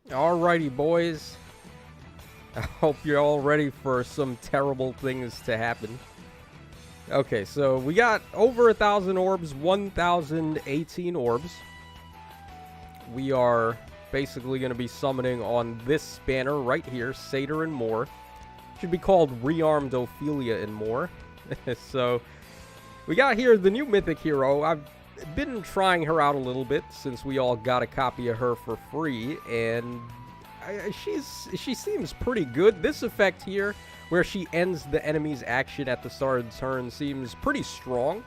Alrighty, boys. I hope you're all ready for some terrible things to happen. Okay, so we got over 1,000 orbs, 1,018 orbs. We are basically going to be summoning on this banner right here, Seidr and more. Should be called Rearmed Ophelia and more. So, we got here the new Mythic hero. I've been trying her out a little bit since we all got a copy of her for free, and she seems pretty good. This effect here, where she ends the enemy's action at the start of the turn, seems pretty strong.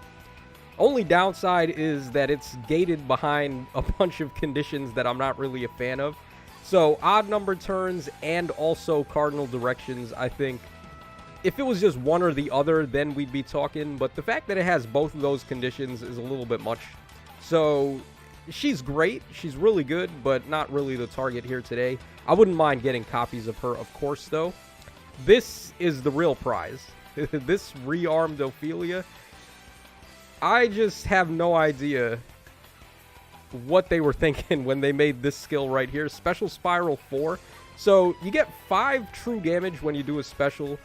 Only downside is that it's gated behind a bunch of conditions that I'm not really a fan of. So odd number turns and also cardinal directions, I think. If it was just one or the other, then we'd be talking. But the fact that it has both of those conditions is a little bit much. So she's great. She's really good, but not really the target here today. I wouldn't mind getting copies of her, of course, though. This is the real prize. This rearmed Ophelia. I just have no idea what they were thinking when they made this skill right here. Special Spiral 4. So you get 5 true damage when you do a special.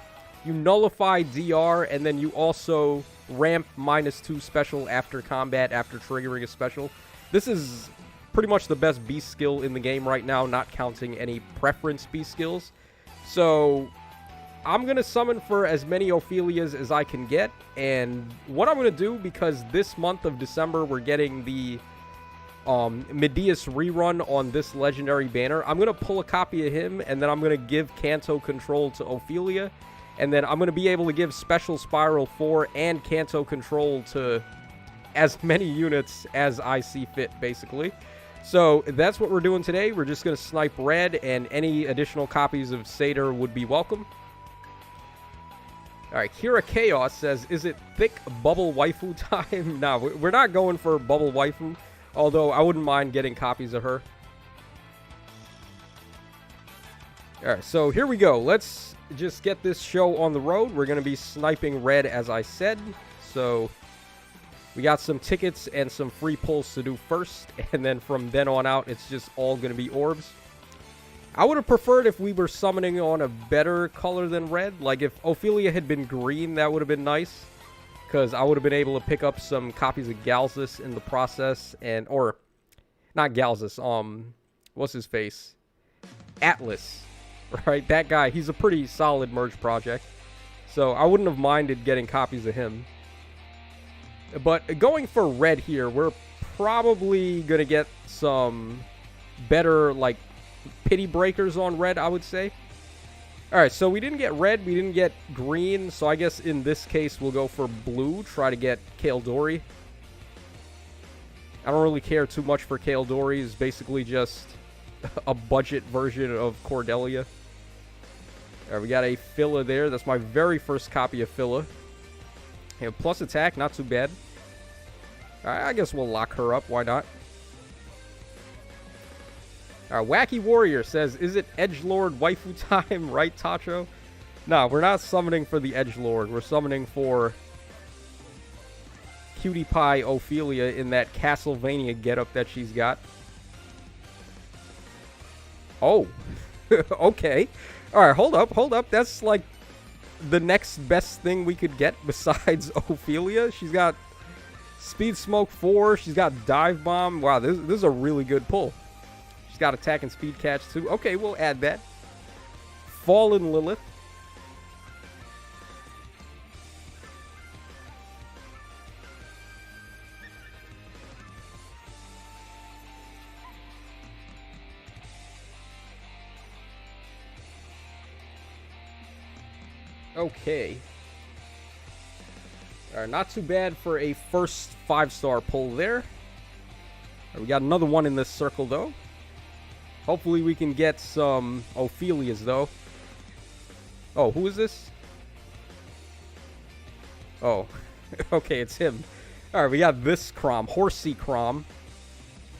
You nullify DR, and then you also ramp -2 special after combat after triggering a special. This is pretty much the best beast skill in the game right now, not counting any preference beast skills. So I'm going to summon for as many Ophelias as I can get. And what I'm going to do, because this month of December we're getting the Medeus rerun on this legendary banner, I'm going to pull a copy of him, and then I'm going to give Kanto control to Ophelia. And then I'm going to be able to give Special Spiral 4 and Kanto control to as many units as I see fit, basically. So that's what we're doing today. We're just going to snipe red, and any additional copies of Seidr would be welcome. Alright, Kira Chaos says, is it thick bubble waifu time? No, we're not going for bubble waifu, although I wouldn't mind getting copies of her. Alright, so here we go. Let's just get this show on the road. We're going to be sniping red, as I said. So we got some tickets and some free pulls to do first, and then from then on out, it's just all going to be orbs. I would have preferred if we were summoning on a better color than red. Like, if Ophelia had been green, that would have been nice, because I would have been able to pick up some copies of Galzus in the process, and, or, not Galzus, what's his face? Atlas. Right, that guy, he's a pretty solid merge project. So I wouldn't have minded getting copies of him. But going for red here, we're probably going to get some better, like, pity breakers on red, I would say. Alright, so we didn't get red, we didn't get green, so I guess in this case we'll go for blue, try to get Kaeldori. I don't really care too much for Kaeldori, it's basically just a budget version of Cordelia. Alright, we got a Phila there. That's my very first copy of Phila. And plus attack, not too bad. Alright, I guess we'll lock her up. Why not? Alright, Wacky Warrior says, is it Edgelord waifu time, right, Tacho? No, we're not summoning for the Edgelord. We're summoning for Cutie Pie Ophelia in that Castlevania getup that she's got. Oh, okay. Alright, hold up. That's like the next best thing we could get besides Ophelia. She's got Speed Smoke 4. She's got Dive Bomb. Wow, this is a really good pull. She's got Attack and Speed Catch too. Okay, we'll add that. Fallen Lilith. Okay. Alright, not too bad for a first 5-star pull there. Right, we got another one in this circle, though. Hopefully we can get some Ophelias, though. Oh, who is this? Oh, okay, it's him. Alright, we got this Crom, Horsey Crom.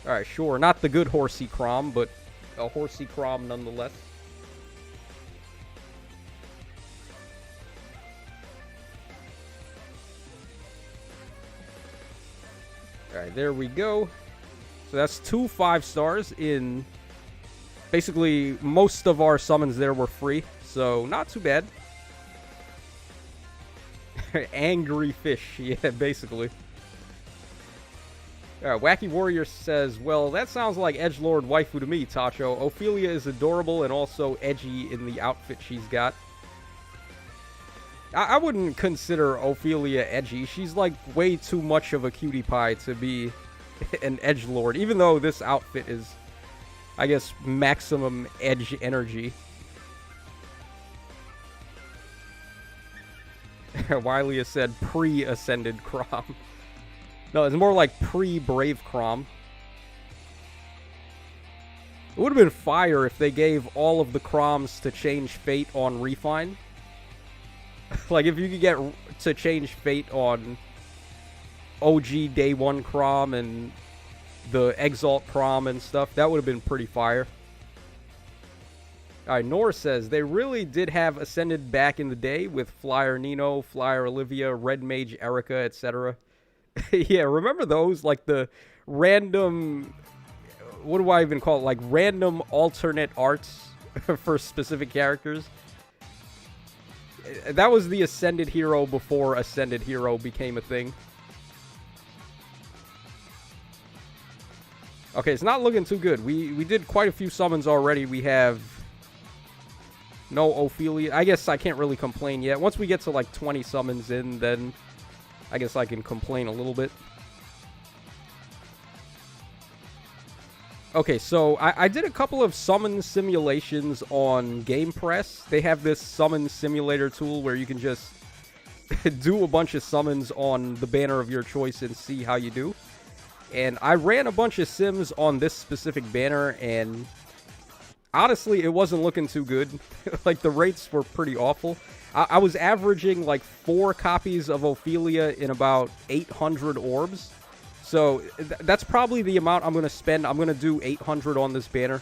Alright, sure, not the good Horsey Crom, but a Horsey Crom nonetheless. Alright, there we go. So that's 2 5-stars in Basically, most of our summons there were free, so not too bad. Angry fish, yeah, basically. Wacky Warrior says, well, that sounds like edgelord waifu to me, Tacho. Ophelia is adorable and also edgy in the outfit she's got. I wouldn't consider Ophelia edgy. She's like way too much of a cutie pie to be an edgelord, even though this outfit is, I guess, maximum edge energy. Wiley has said pre-ascended Crom. No, it's more like pre-Brave Crom. It would have been fire if they gave all of the Croms to change fate on Refine. Like, if you could get to change fate on OG Day 1 Crom and the Exalt Crom and stuff, that would have been pretty fire. Alright, Nor says, they really did have Ascended back in the day with Flyer Nino, Flyer Olivia, Red Mage Erica, etc. Yeah, remember those? Like the random, what do I even call it? Like random alternate arts for specific characters. That was the Ascended hero before Ascended hero became a thing. Okay, it's not looking too good. We did quite a few summons already. We have no Ophelia. I guess I can't really complain yet. Once we get to like 20 summons in, then I guess I can complain a little bit. Okay, so I did a couple of summon simulations on Game Press. They have this summon simulator tool where you can just do a bunch of summons on the banner of your choice and see how you do. And I ran a bunch of sims on this specific banner, and honestly, it wasn't looking too good. Like, the rates were pretty awful. I was averaging like 4 copies of Ophelia in about 800 orbs. So that's probably the amount I'm going to spend. I'm going to do 800 on this banner.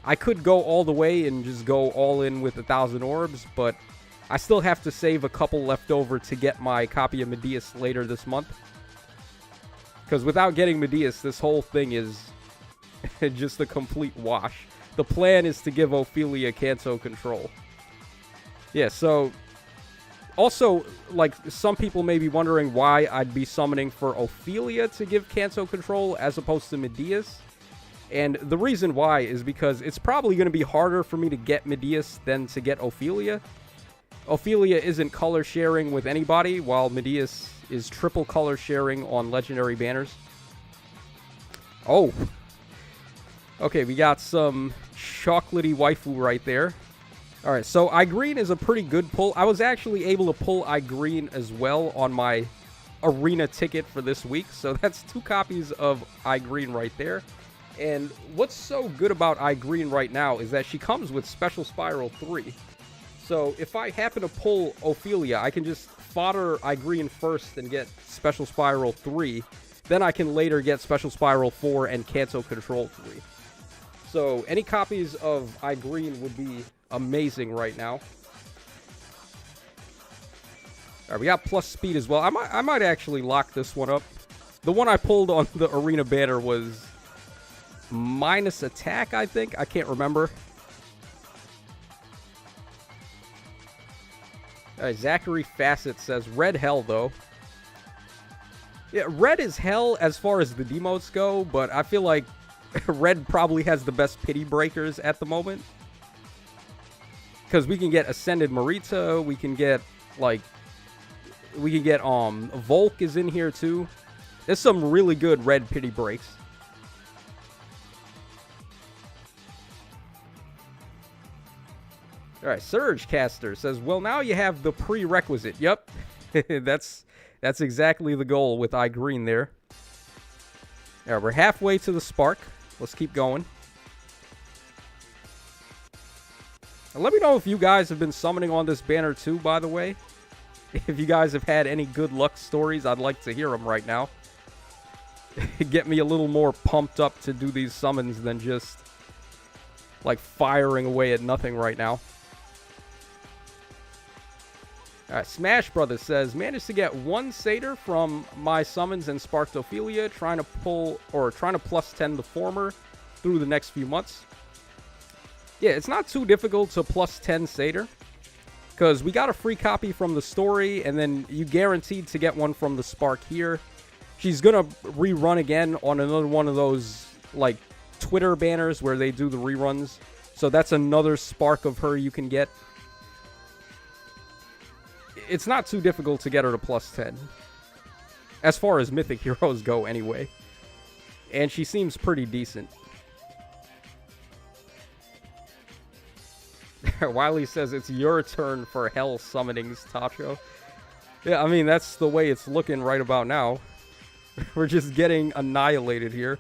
I could go all the way and just go all in with 1,000 orbs, but I still have to save a couple left over to get my copy of Medeus later this month. Because without getting Medeus, this whole thing is just a complete wash. The plan is to give Ophelia Kanto control. Yeah, so also, like, some people may be wondering why I'd be summoning for Ophelia to give Kanto control as opposed to Medeus. And the reason why is because it's probably going to be harder for me to get Medeus than to get Ophelia. Ophelia isn't color sharing with anybody, while Medeus is triple color sharing on legendary banners. Oh. Okay, we got some chocolatey waifu right there. Alright, so iGreen is a pretty good pull. I was actually able to pull iGreen as well on my arena ticket for this week. So that's 2 copies of iGreen right there. And what's so good about iGreen right now is that she comes with Special Spiral 3. So if I happen to pull Ophelia, I can just fodder iGreen first and get Special Spiral 3. Then I can later get Special Spiral 4 and Kanto Control 3. So any copies of iGreen would be amazing right now. Alright, we got plus speed as well. I might actually lock this one up. The one I pulled on the arena banner was minus attack, I think. I can't remember. Zachary Facet says red hell, though. Yeah, red is hell as far as the demotes go, but I feel like red probably has the best pity breakers at the moment. Because we can get Ascended Marita, we can get, like, Volk is in here too. There's some really good red pity breaks. Alright, Surge Caster says, well, now you have the prerequisite. Yep, that's exactly the goal with iGreen there. Alright, we're halfway to the Spark. Let's keep going. And let me know if you guys have been summoning on this banner too, by the way. If you guys have had any good luck stories, I'd like to hear them right now. Get me a little more pumped up to do these summons than just, like, firing away at nothing right now. Alright, Smash Brothers says, managed to get 1 Seidr from my summons and sparked Ophelia, trying to plus 10 the former through the next few months. Yeah, it's not too difficult to plus 10 Seidr. Because we got a free copy from the story, and then you guaranteed to get one from the Spark here. She's going to rerun again on another one of those, like, Twitter banners where they do the reruns. So that's another Spark of her you can get. It's not too difficult to get her to plus 10. As far as Mythic heroes go, anyway. And she seems pretty decent. Wiley says it's your turn for hell summonings, Tacho. Yeah, I mean, that's the way it's looking right about now. We're just getting annihilated here.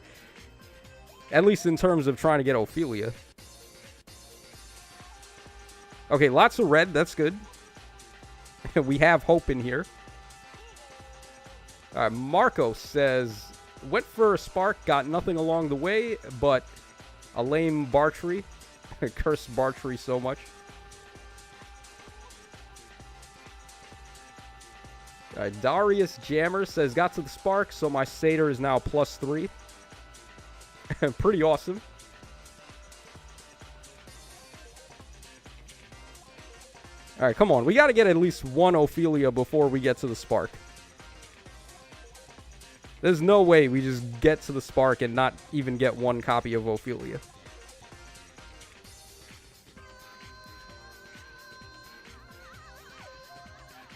At least in terms of trying to get Ophelia. Okay, lots of red. That's good. We have hope in here. Marco says, went for a Spark, got nothing along the way, but a lame Bartree. Cursed Bartree so much. Darius Jammer says, got to the Spark, so my Seidr is now plus 3. Pretty awesome. Alright, come on. We got to get at least one Ophelia before we get to the Spark. There's no way we just get to the Spark and not even get one copy of Ophelia.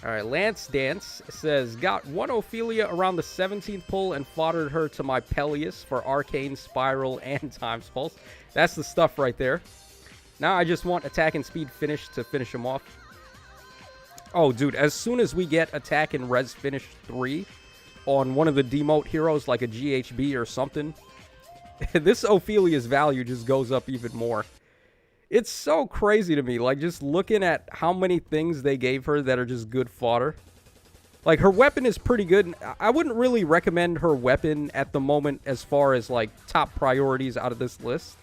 Alright, Lance Dance says, got one Ophelia around the 17th pull and foddered her to my Peleus for Arcane, Spiral, and Times Pulse. That's the stuff right there. Now I just want Attack and Speed Finish to finish him off. Oh, dude, as soon as we get Attack and Res Finish 3 on one of the demote heroes, like a GHB or something, this Ophelia's value just goes up even more. It's so crazy to me, like, just looking at how many things they gave her that are just good fodder. Like, her weapon is pretty good. I wouldn't really recommend her weapon at the moment as far as, like, top priorities out of this list.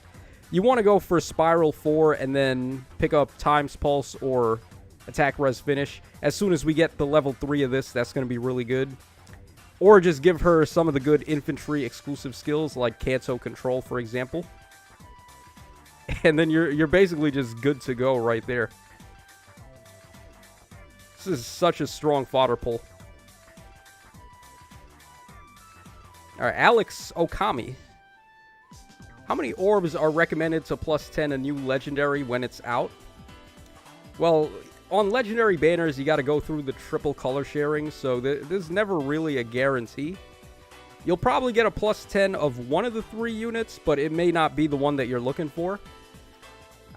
You want to go for Spiral 4 and then pick up Times Pulse or Attack Res Finish. As soon as we get the level 3 of this, that's going to be really good. Or just give her some of the good infantry exclusive skills, like Canto Control, for example. And then you're basically just good to go right there. This is such a strong fodder pull. Alright, Alex Okami. How many orbs are recommended to plus 10 a new legendary when it's out? Well, on legendary banners, you got to go through the triple color sharing, so there's never really a guarantee. You'll probably get a plus 10 of one of the 3 units, but it may not be the one that you're looking for.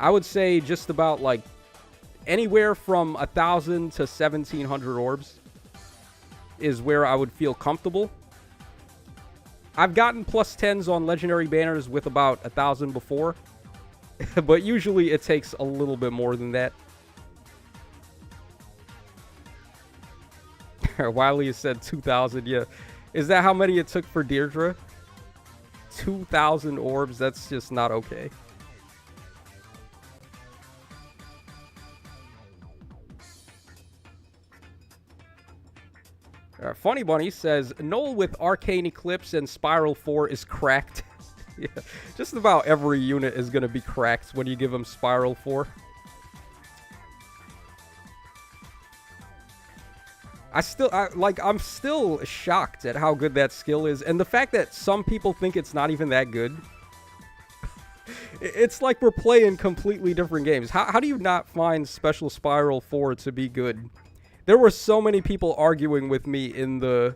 I would say just about, like, anywhere from 1,000 to 1,700 orbs is where I would feel comfortable. I've gotten plus 10s on legendary banners with about 1,000 before, but usually it takes a little bit more than that. Wiley said 2,000, yeah. Is that how many it took for Deirdre? 2,000 orbs? That's just not okay. Funny Bunny says, Noel with Arcane Eclipse and Spiral 4 is cracked. Yeah, just about every unit is going to be cracked when you give them Spiral 4. I'm still shocked at how good that skill is. And the fact that some people think it's not even that good. It's like we're playing completely different games. How do you not find Special Spiral 4 to be good? There were so many people arguing with me in the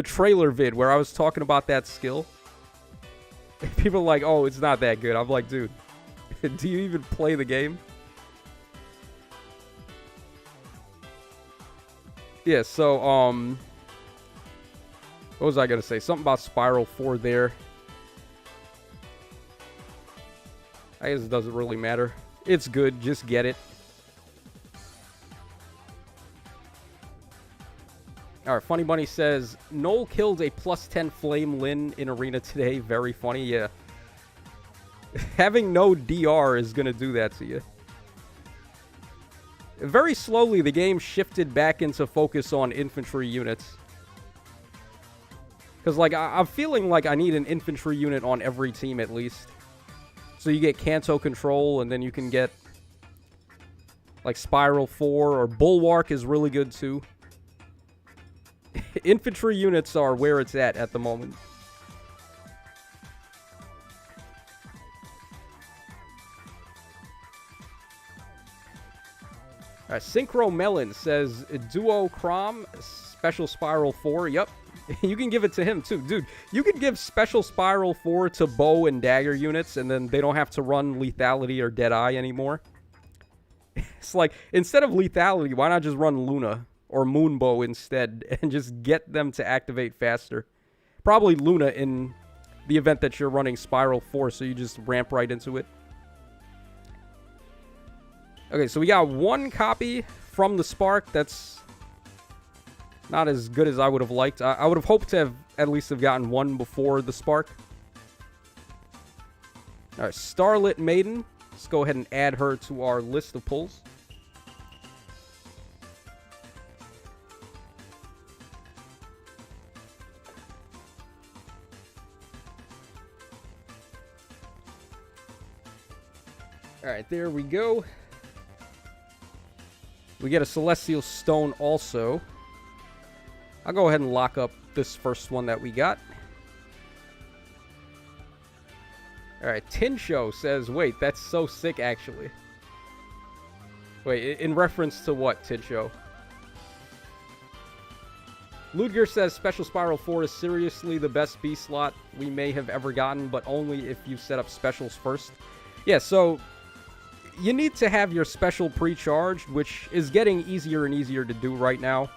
trailer vid where I was talking about that skill. People are like, oh, it's not that good. I'm like, dude, do you even play the game? Yeah, so, what was I going to say? Something about Spiral 4 there. I guess it doesn't really matter. It's good. Just get it. Alright, Funny Bunny says, Noel killed a plus 10 Flame Lyn in Arena today. Very funny, yeah. Having no DR is going to do that to you. Very slowly, the game shifted back into focus on infantry units. Because, like, I'm feeling like I need an infantry unit on every team at least. So you get Kanto control, and then you can get like Spiral 4, or Bulwark is really good too. Infantry units are where it's at the moment. Synchro Melon says Duo Crom, Special Spiral 4. Yep. You can give it to him too. Dude, you can give Special Spiral 4 to bow and dagger units, and then they don't have to run Lethality or Deadeye anymore. It's like, instead of Lethality, why not just run Luna or Moonbow instead and just get them to activate faster? Probably Luna in the event that you're running Spiral 4, so you just ramp right into it. Okay, so we got one copy from the Spark. That's not as good as I would have liked. I would have hoped to have at least have gotten one before the Spark. All right, Starlit Maiden. Let's go ahead and add her to our list of pulls. All right, there we go. We get a Celestial Stone also. I'll go ahead and lock up this first one that we got. Alright, Tinshow says, wait, that's so sick, actually. Wait, in reference to what, Tinshow? Ludger says, Special Spiral 4 is seriously the best B slot we may have ever gotten, but only if you set up specials first. Yeah, so you need to have your special pre-charged, which is getting easier and easier to do right now.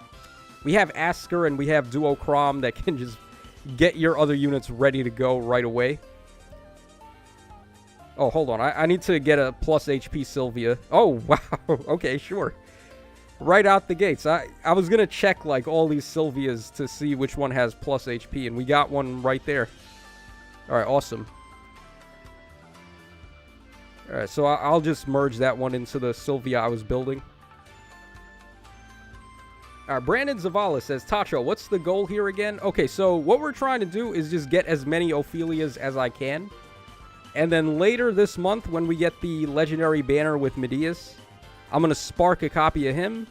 We have Asker and we have Duocrom that can just get your other units ready to go right away. Oh, hold on. I need to get a plus HP Sylvia. Oh, wow. Okay, sure. Right out the gates. I was going to check like all these Sylvias to see which one has plus HP, and we got one right there. All right, awesome. Alright, so I'll just merge that one into the Sylvia I was building. Alright, Brandon Zavala says, Tacho, what's the goal here again? Okay, so what we're trying to do is just get as many Ophelias as I can. And then later this month, when we get the legendary banner with Medeus, I'm going to spark a copy of him.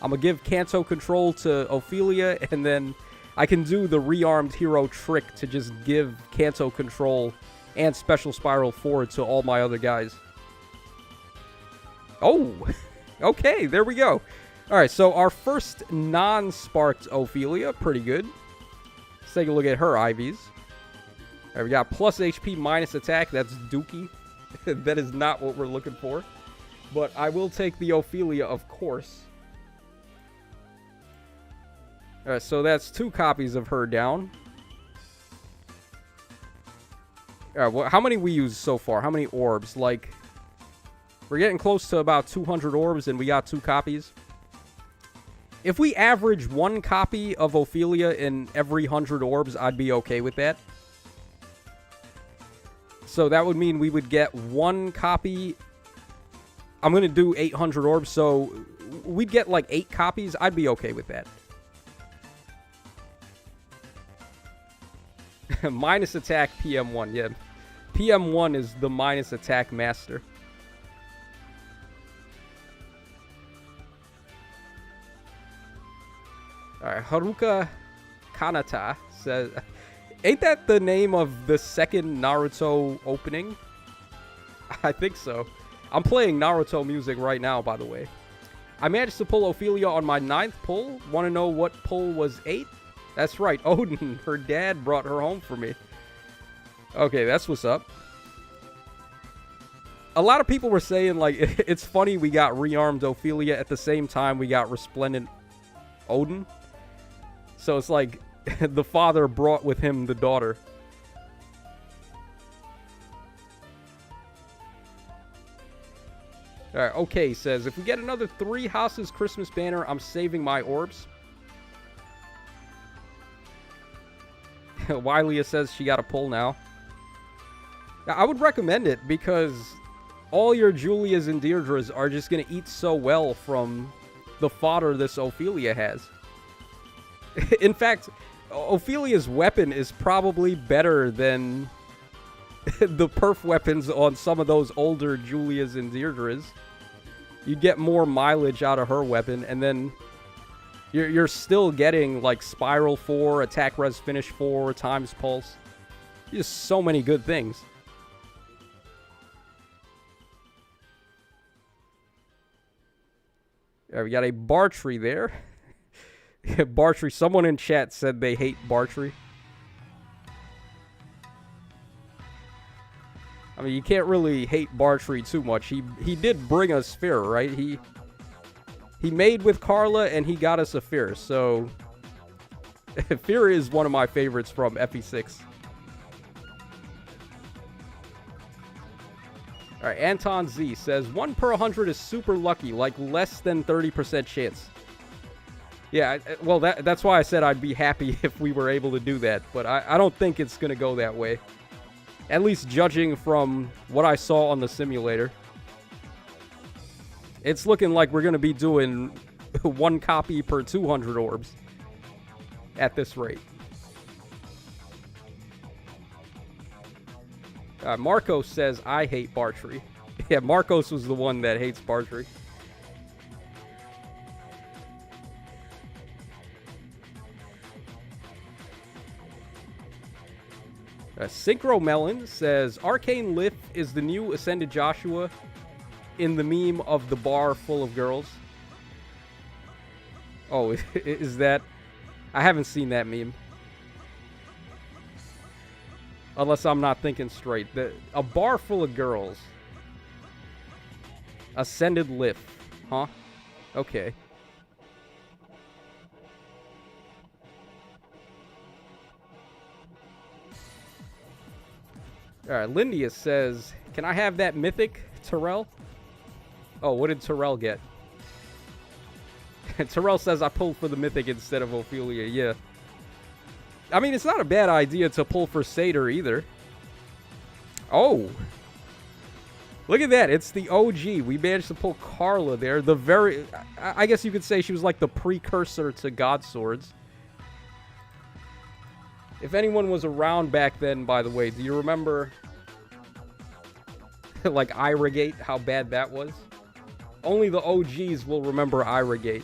I'm going to give Kanto control to Ophelia, and then I can do the rearmed hero trick to just give Kanto control and Special Spiral 4 to all my other guys. Oh, okay, there we go. All right, so our first non-sparked Ophelia, pretty good. Let's take a look at her IVs. All right, we got plus HP, minus attack. That's dookie. That is not what we're looking for. But I will take the Ophelia, of course. All right, so that's 2 copies of her down. Alright, well, how many we used so far? How many orbs? Like, we're getting close to about 200 orbs, and we got 2 copies. If we average 1 copy of Ophelia in every 100 orbs, I'd be okay with that. So that would mean we would get 1 copy. I'm going to do 800 orbs, so we'd get like 8 copies. I'd be okay with that. Minus attack PM1, yeah. PM1 is the minus attack master. Alright, Haruka Kanata says, ain't that the name of the second Naruto opening? I think so. I'm playing Naruto music right now, by the way. I managed to pull Ophelia on my 9th pull. Want to know what pull was 8? That's right, Odin. Her dad brought her home for me. Okay, that's what's up. A lot of people were saying, like, it's funny we got rearmed Ophelia at the same time we got resplendent Odin. So it's like the father brought with him the daughter. Alright, okay, says, if we get another 3 houses Christmas banner, I'm saving my orbs. Wylia says she got a pull now. I would recommend it because all your Julias and Deirdres are just going to eat so well from the fodder this Ophelia has. In fact, Ophelia's weapon is probably better than the perf weapons on some of those older Julias and Deirdres, you get more mileage out of her weapon, and then you're still getting like Spiral 4, Attack Res Finish 4, Times Pulse. Just so many good things. We got a Bartree there. Bartree, someone in chat said they hate Bartree. I mean, you can't really hate Bartree too much. He did bring us Fear, right? He made with Carla, and he got us a Fear. So, Fear is one of my favorites from FE6. All right, Anton Z says, 1 per 100 is super lucky, like less than 30% chance. Yeah, well, that's why I said I'd be happy if we were able to do that. But I don't think it's going to go that way. At least judging from what I saw on the simulator. It's looking like we're going to be doing 1 copy per 200 orbs at this rate. Marcos says, I hate Bartree. Yeah, Marcos was the one that hates Bartree. Synchro Melon says, Arcane Lift is the new Ascended Joshua in the meme of the bar full of girls. Oh, is that? I haven't seen that meme. Unless I'm not thinking straight. A bar full of girls. Ascended Lift. Huh? Okay. Alright, Lindius says, can I have that Mythic, Terrell? Oh, what did Terrell get? Terrell says I pulled for the Mythic instead of Ophelia. Yeah. I mean, it's not a bad idea to pull for Seidr either. Oh. Look at that. It's the OG. We managed to pull Carla there. The very... I guess you could say she was like the precursor to God Swords. If anyone was around back then, by the way, do you remember... like Irrigate, how bad that was? Only the OGs will remember Irrigate.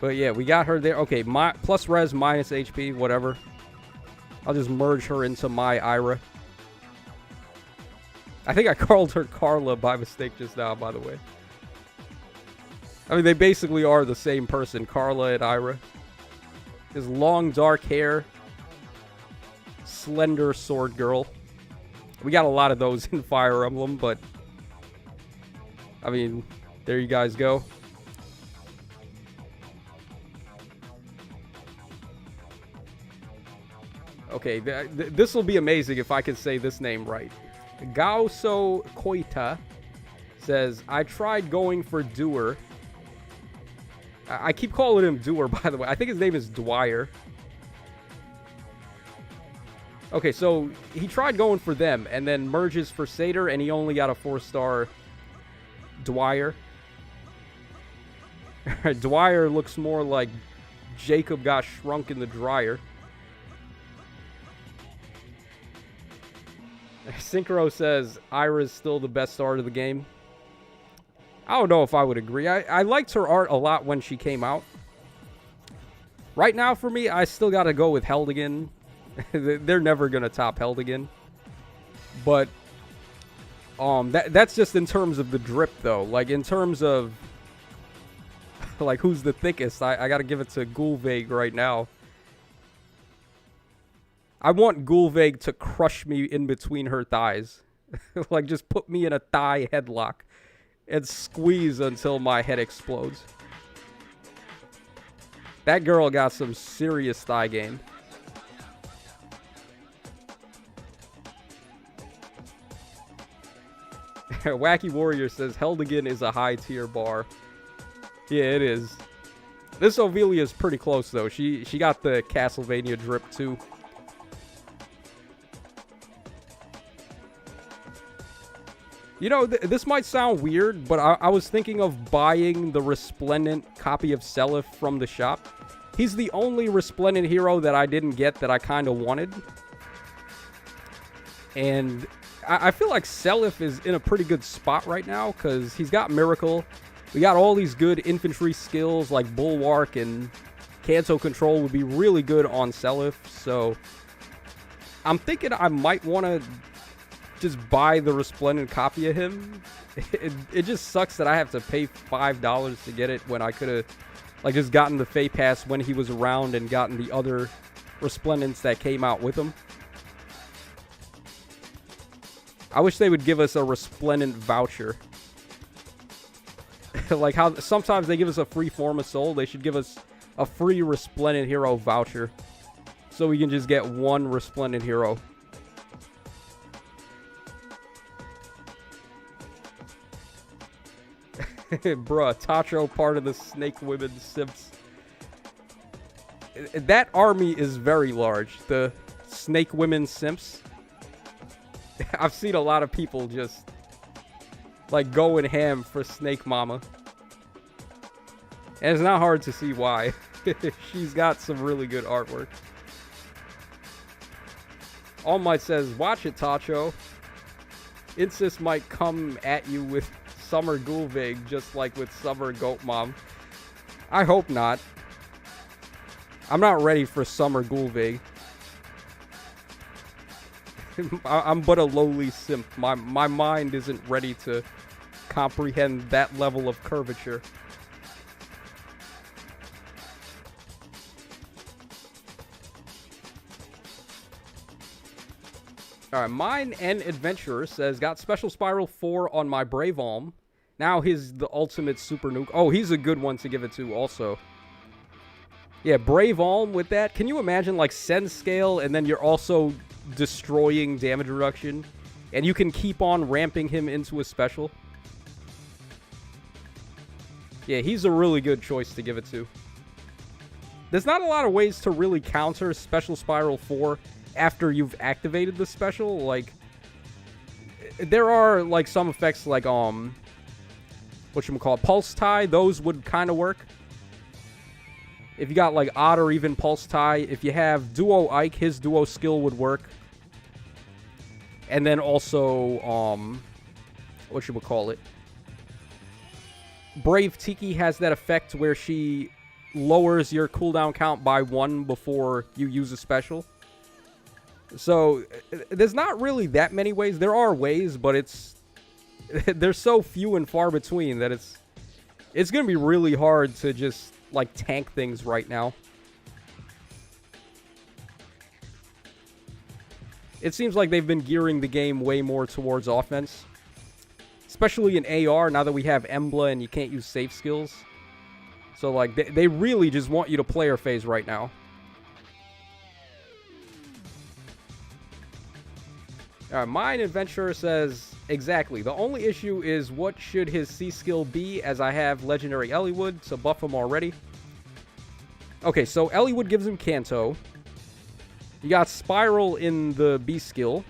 But yeah, we got her there. Okay, plus res, minus HP, whatever. I'll just merge her into my Ira. I think I called her Carla by mistake just now, by the way. I mean, they basically are the same person, Carla and Ira. His long dark hair. Slender sword girl. We got a lot of those in Fire Emblem, but... I mean, there you guys go. Okay, this will be amazing if I can say this name right. Gauso Koita says, I tried going for Doer. I keep calling him Doer, by the way. I think his name is Dwyer. Okay, so he tried going for them and then merges for Seidr, and he only got a 4-star Dwyer. Dwyer looks more like Jacob got shrunk in the dryer. Synchro says Ira's still the best art of the game. I don't know if I would agree. I liked her art a lot when she came out. Right now, for me, I still got to go with Heldigan. They're never going to top Heldigan. But that's just in terms of the drip, though. Like, in terms of like who's the thickest, I got to give it to Gulveig right now. I want Gulveig to crush me in between her thighs. Like, just put me in a thigh headlock and squeeze until my head explodes. That girl got some serious thigh game. Wacky Warrior says Heldigan is a high tier bar. Yeah, it is. This Ophelia is pretty close, though. She got the Castlevania drip, too. You know, this might sound weird, but I was thinking of buying the Resplendent copy of Seliph from the shop. He's the only Resplendent hero that I didn't get that I kind of wanted. And I feel like Seliph is in a pretty good spot right now because he's got Miracle. We got all these good infantry skills like Bulwark and Kanto Control would be really good on Seliph. So I'm thinking I might want to just buy the Resplendent copy of him. It just sucks that I have to pay $5 to get it when I could have like just gotten the Fey Pass when he was around and gotten the other Resplendents that came out with him. I wish they would give us a Resplendent voucher. Like how sometimes they give us a free Form of Soul, they should give us a free Resplendent Hero voucher. So we can just get one Resplendent Hero. Bruh, Tacho part of the Snake Women Simps. That army is very large. The Snake Women Simps. I've seen a lot of people just like going ham for Snake Mama. And it's not hard to see why. She's got some really good artwork. All Might says, watch it, Tacho. Insys might come at you with Summer Gulvig, just like with Summer Goat Mom. I hope not. I'm not ready for Summer Gulvig. I'm but a lowly simp. My mind isn't ready to comprehend that level of curvature. Alright, Mine and Adventurer says, got Special Spiral 4 on my Brave Alm. Now he's the ultimate super nuke. Oh, he's a good one to give it to also. Yeah, Brave Alm with that. Can you imagine like Send Scale and then you're also destroying damage reduction? And you can keep on ramping him into a special. Yeah, he's a really good choice to give it to. There's not a lot of ways to really counter Special Spiral 4 after you've activated the special. Like, there are like some effects like whatchamacallit, Pulse Tie. Those would kind of work if you got like Odd or even Pulse Tie. If you have Duo Ike, his Duo skill would work. And then also whatchamacallit, Brave Tiki has that effect where she lowers your cooldown count by 1 before you use a special. So there's not really that many ways. There are ways, but they're so few and far between that it's gonna be really hard to just like tank things right now. It seems like they've been gearing the game way more towards offense, especially in AR now that we have Emblem and you can't use safe skills. So like they really just want you to player phase right now. Mine Adventurer says, exactly. The only issue is what should his C skill be, as I have Legendary Eliwood to buff him already. Okay, so Eliwood gives him Kanto. You got Spiral in the B skill.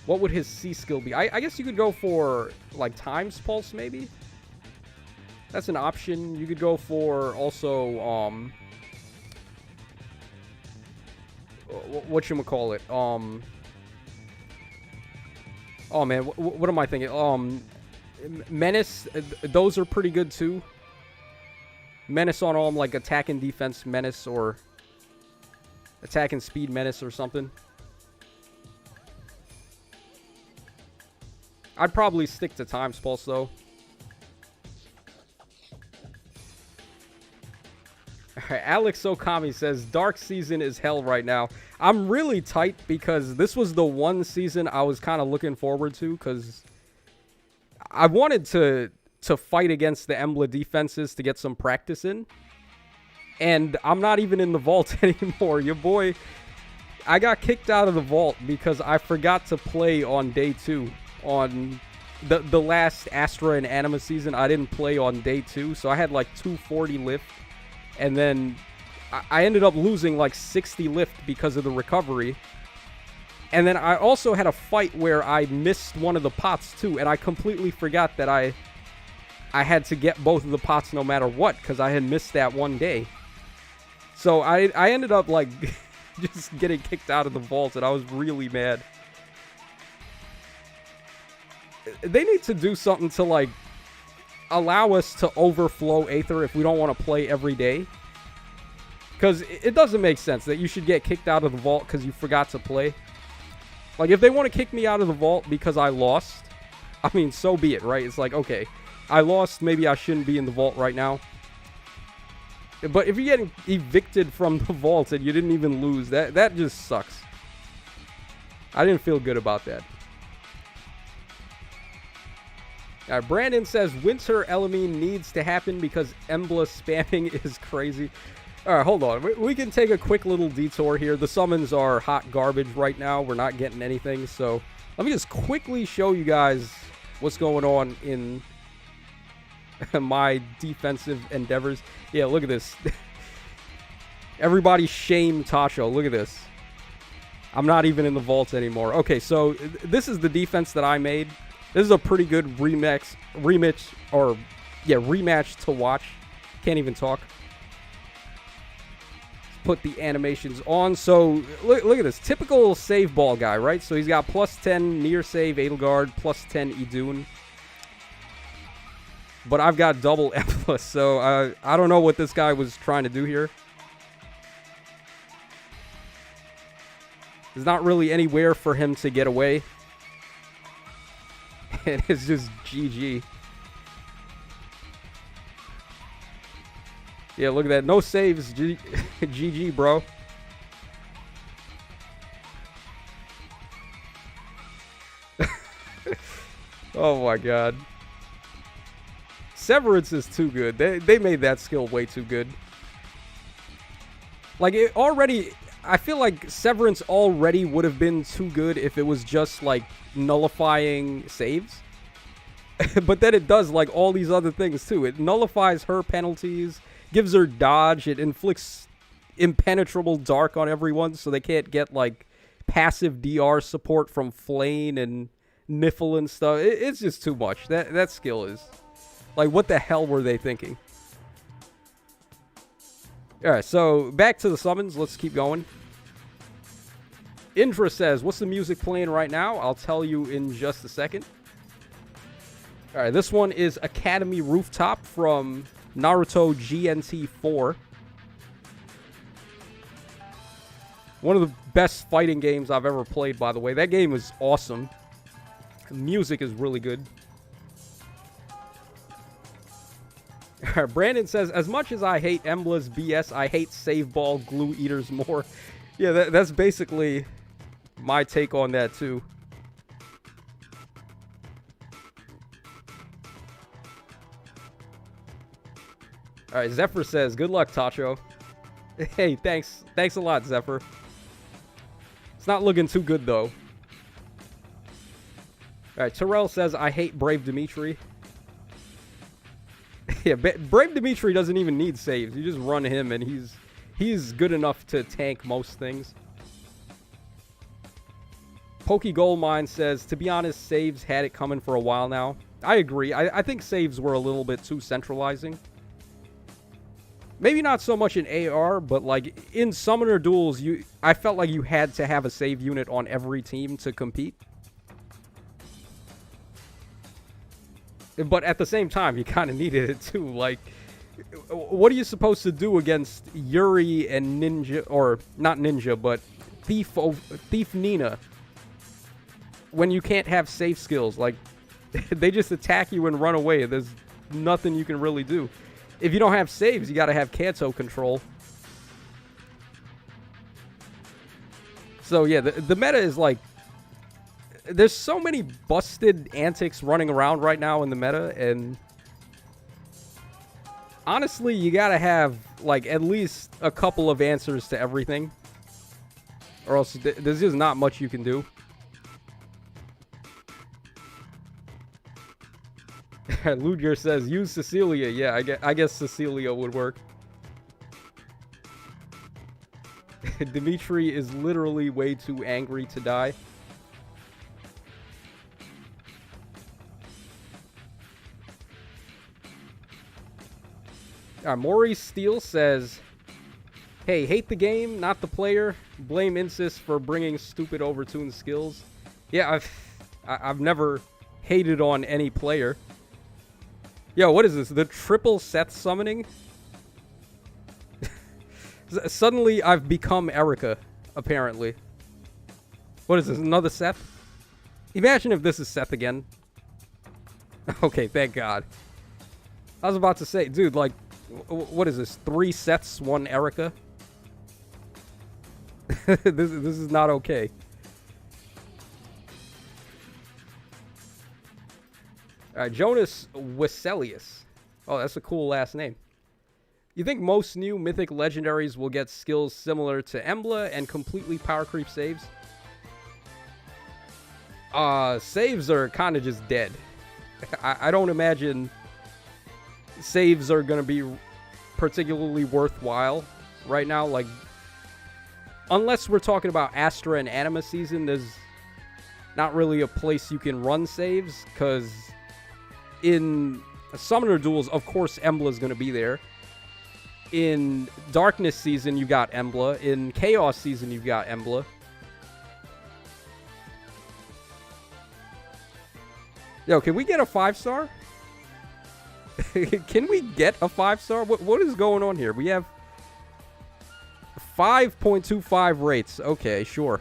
What would his C skill be? I guess you could go for, like, Times Pulse, maybe? That's an option. You could go for, also, whatchamacallit? Oh, man, what am I thinking? Menace, those are pretty good, too. Menace on all, like, attack and defense Menace, or attack and speed Menace or something. I'd probably stick to Times Pulse, though. Alright, Alex Okami says, Dark Season is hell right now. I'm really tight because this was the one season I was kind of looking forward to, because I wanted to fight against the Embla defenses to get some practice in. And I'm not even in the vault anymore. Your boy, I got kicked out of the vault because I forgot to play on day 2. On the last Astra and Anima season, I didn't play on day 2, so I had like 240 lift. And then I ended up losing like 60 lift because of the recovery. And then I also had a fight where I missed one of the pots too, and I completely forgot that I had to get both of the pots no matter what, because I had missed that one day. So I ended up like just getting kicked out of the vault, and I was really mad. They need to do something to, like, allow us to overflow Aether if we don't want to play every day. Because it doesn't make sense that you should get kicked out of the vault because you forgot to play. Like, if they want to kick me out of the vault because I lost, I mean, so be it, right? It's like, okay, I lost, maybe I shouldn't be in the vault right now. But if you're getting evicted from the vault and you didn't even lose, that just sucks. I didn't feel good about that. Brandon says, Winter Element needs to happen because Emblem spamming is crazy. Alright, hold on. We can take a quick little detour here. The summons are hot garbage right now. We're not getting anything. So, let me just quickly show you guys what's going on in my defensive endeavors. Yeah, look at this. Everybody shame Tasho. Look at this. I'm not even in the vault anymore. Okay, so this is the defense that I made. This is a pretty good rematch to watch. Can't even talk. Put the animations on. So, look at this. Typical save ball guy, right? So, he's got plus 10 near save Edelgard, plus 10 Idun. But I've got double Emblem, so I don't know what this guy was trying to do here. There's not really anywhere for him to get away. And it's just GG. Yeah, look at that. No saves. GG, bro. Oh my god. Severance is too good. They made that skill way too good. Like, it already... I feel like Severance already would have been too good if it was just, like, nullifying saves. But then it does, like, all these other things, too. It nullifies her penalties, gives her dodge, it inflicts impenetrable dark on everyone so they can't get, like, passive DR support from Flane and Niffle and stuff. It's just too much. That skill is... Like, what the hell were they thinking? Alright, so back to the summons. Let's keep going. Indra says, what's the music playing right now? I'll tell you in just a second. Alright, this one is Academy Rooftop from Naruto GNT 4. One of the best fighting games I've ever played, by the way. That game is awesome. The music is really good. Brandon says, as much as I hate Emblem's BS, I hate save ball glue eaters more. Yeah, that's basically my take on that, too. Alright, Zephyr says, good luck, Tacho. Hey, thanks. Thanks a lot, Zephyr. It's not looking too good, though. Alright, Terrell says, I hate Brave Dimitri. Yeah, Brave Dimitri doesn't even need saves. You just run him, and he's good enough to tank most things. Pokey Goldmine says, to be honest, saves had it coming for a while now. I agree. I think saves were a little bit too centralizing. Maybe not so much in AR, but like in Summoner Duels, I felt like you had to have a save unit on every team to compete. But at the same time, you kind of needed it too. Like, what are you supposed to do against Yuri and Ninja, or not Ninja, but Thief Nina, when you can't have safe skills? Like, they just attack you and run away. There's nothing you can really do. If you don't have saves, you got to have Kanto control. So yeah, the meta is like, there's so many busted antics running around right now in the meta, and honestly, you gotta have like at least a couple of answers to everything, or else there's just not much you can do. Ludger says, use Cecilia. Yeah, I guess Cecilia would work. Dimitri is literally way too angry to die. Maurice Steele says, hey, hate the game, not the player. Blame Insys for bringing stupid overtuned skills. Yeah, I've never hated on any player. Yo, what is this? The triple Seth summoning? Suddenly, I've become Erica, apparently. What is this, another Seth? Imagine if this is Seth again. Okay, thank God. I was about to say, dude, like, what is this? 3 Seths, 1 Erica? This is not okay. Alright, Jonas Weselius. Oh, that's a cool last name. You think most new Mythic legendaries will get skills similar to Emblem and completely power creep saves? Saves are kind of just dead. I don't imagine saves are going to be particularly worthwhile right now. Like, unless we're talking about Astra and Anima season, there's not really a place you can run saves, because in Summoner Duels, of course, Embla is going to be there. In Darkness season, you got Embla. In Chaos season, you've got Embla. Yo, can we get a 5-star? Can we get a 5-star? What is going on here? We have 5.25 rates. Okay, sure.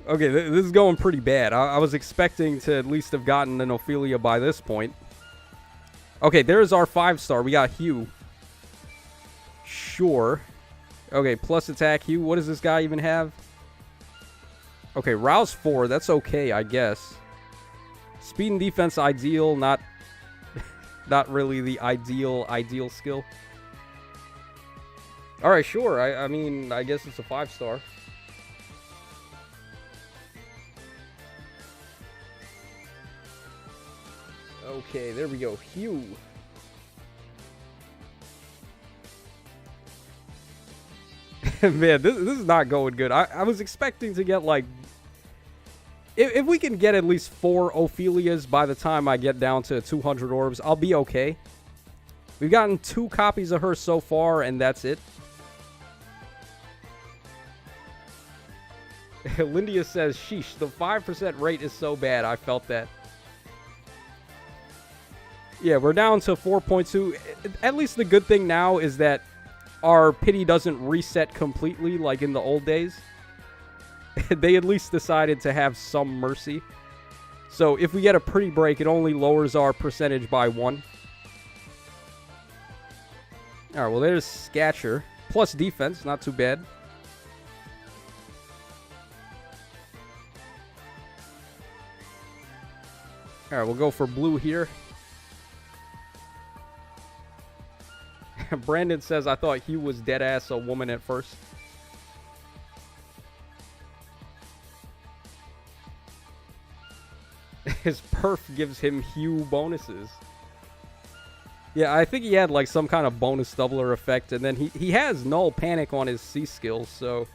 Okay, this is going pretty bad. I was expecting to at least have gotten an Ophelia by this point. Okay, there's our 5-star. We got Hugh. Sure. Okay, plus attack Hugh. What does this guy even have? Okay, Rouse 4. That's okay, I guess. Speed and defense ideal. Not really the ideal skill. Alright, sure. I mean, I guess it's a 5-star. Okay, there we go. Hugh. Man, this is not going good. I was expecting to get, like... If we can get at least 4 Ophelias by the time I get down to 200 orbs, I'll be okay. We've gotten 2 copies of her so far, and that's it. Lindia says, sheesh, the 5% rate is so bad. I felt that. Yeah, we're down to 4.2. At least the good thing now is that our pity doesn't reset completely like in the old days. They at least decided to have some mercy. So if we get a pretty break, it only lowers our percentage by 1. Alright, well there's Scatcher. Plus defense, not too bad. Alright, we'll go for blue here. Brandon says, I thought Hugh was dead-ass a woman at first. His perf gives him Hugh bonuses. Yeah, I think he had like some kind of bonus doubler effect, and then he has null panic on his C skills, so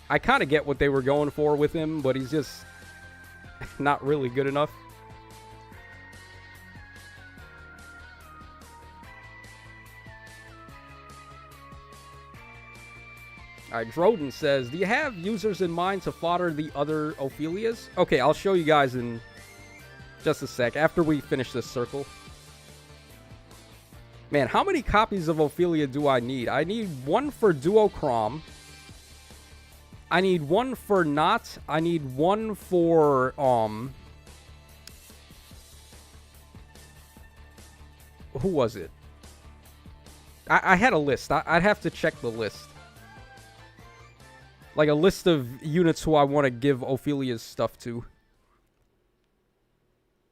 I kind of get what they were going for with him, but he's just not really good enough. Alright, Droden says, do you have users in mind to fodder the other Ophelias? Okay, I'll show you guys in just a sec, after we finish this circle. Man, how many copies of Ophelia do I need? I need 1 for Duochrome. I need 1 for Not. I need 1 for, who was it? I had a list. I'd have to check the list. Like a list of units who I want to give Ophelia's stuff to.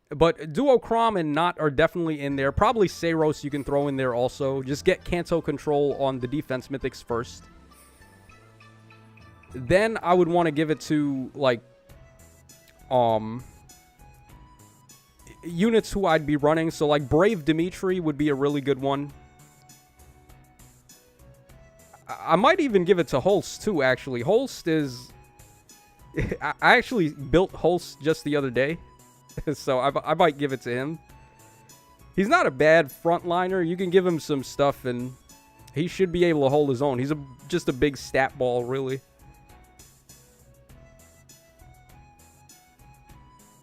But Duochrome and Not are definitely in there. Probably Seiros you can throw in there also. Just get Kanto control on the defense mythics first. Then I would want to give it to, like, units who I'd be running. So, like, Brave Dimitri would be a really good one. I might even give it to Holst, too, actually. Holst is... I actually built Holst just the other day. So I might give it to him. He's not a bad frontliner. You can give him some stuff, and he should be able to hold his own. He's just a big stat ball, really.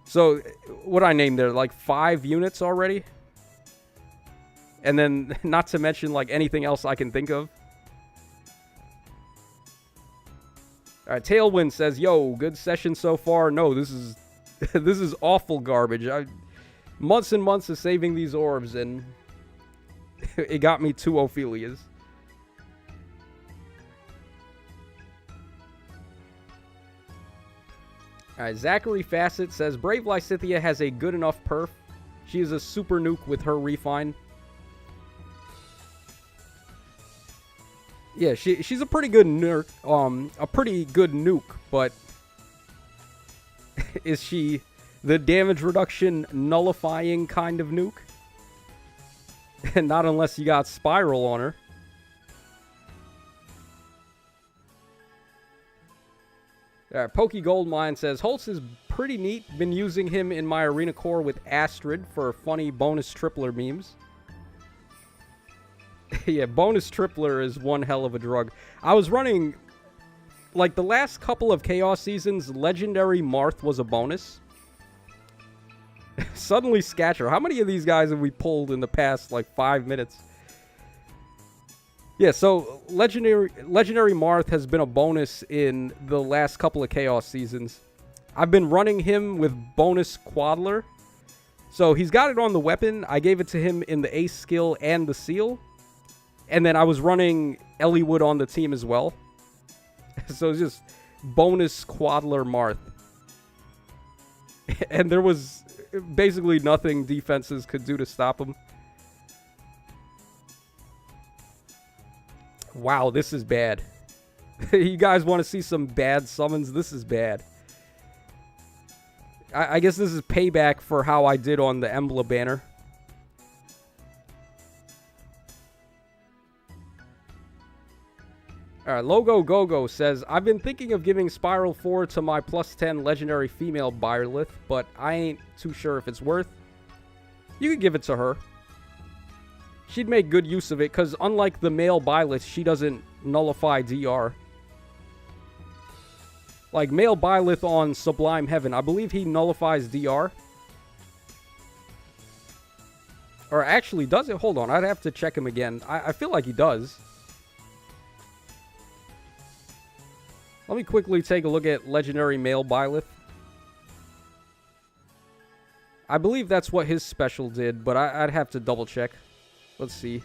So, what I named there, like 5 units already? And then, not to mention, like, anything else I can think of. Alright, Tailwind says, yo, good session so far. No, this is this is awful garbage. Months and months of saving these orbs, and it got me 2 Ophelias. Alright, Zachary Facet says, Brave Lysithea has a good enough perf. She is a super nuke with her refine. Yeah, she's a pretty good nuke, but is she the damage reduction nullifying kind of nuke? Not unless you got Spiral on her. Pokey Goldmine says, Holtz is pretty neat. Been using him in my Arena Core with Astrid for funny bonus tripler memes. Yeah, bonus tripler is one hell of a drug. I was running, like, the last couple of Chaos seasons, Legendary Marth was a bonus. Suddenly Scatcher. How many of these guys have we pulled in the past, like, 5 minutes? Yeah, so Legendary Marth has been a bonus in the last couple of Chaos seasons. I've been running him with bonus Quadler. So he's got it on the weapon. I gave it to him in the Ace skill and the seal. And then I was running Elliewood on the team as well. So it's just bonus Quadler Marth. And there was basically nothing defenses could do to stop him. Wow, this is bad. You guys want to see some bad summons? This is bad. I guess this is payback for how I did on the Emblem banner. Alright, Logo Gogo says, I've been thinking of giving Spiral 4 to my +10 legendary female Byrlith, but I ain't too sure if it's worth. You could give it to her. She'd make good use of it, because unlike the male Byleth, she doesn't nullify DR. Like, male Byleth on Sublime Heaven, I believe he nullifies DR. Or actually, does it? Hold on, I'd have to check him again. I feel like he does. Let me quickly take a look at Legendary Male Byleth. I believe that's what his special did, but I'd have to double check. Let's see.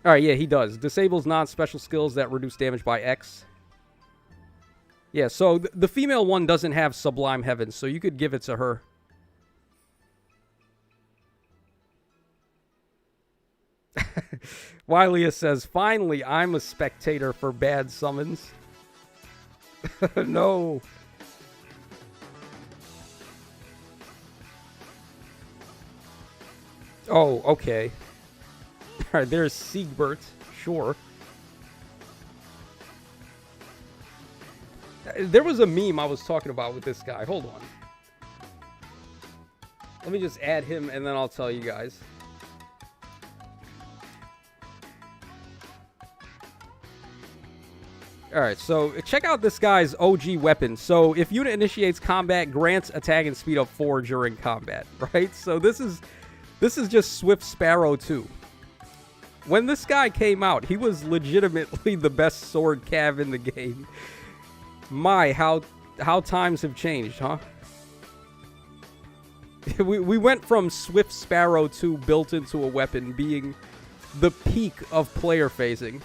Alright, yeah, he does. Disables non-special skills that reduce damage by X. Yeah, so the female one doesn't have Sublime Heaven, so you could give it to her. Wylia says, finally, I'm a spectator for bad summons. No. Oh, okay. Alright, there's Siegbert. Sure. There was a meme I was talking about with this guy. Hold on. Let me just add him, and then I'll tell you guys. Alright, so check out this guy's OG weapon. So, if unit initiates combat, grants attack and speed up 4 during combat, right? So, this is just Swift Sparrow 2. When this guy came out, he was legitimately the best sword cav in the game. My, how times have changed, huh? We went from Swift Sparrow 2 built into a weapon being the peak of player phasing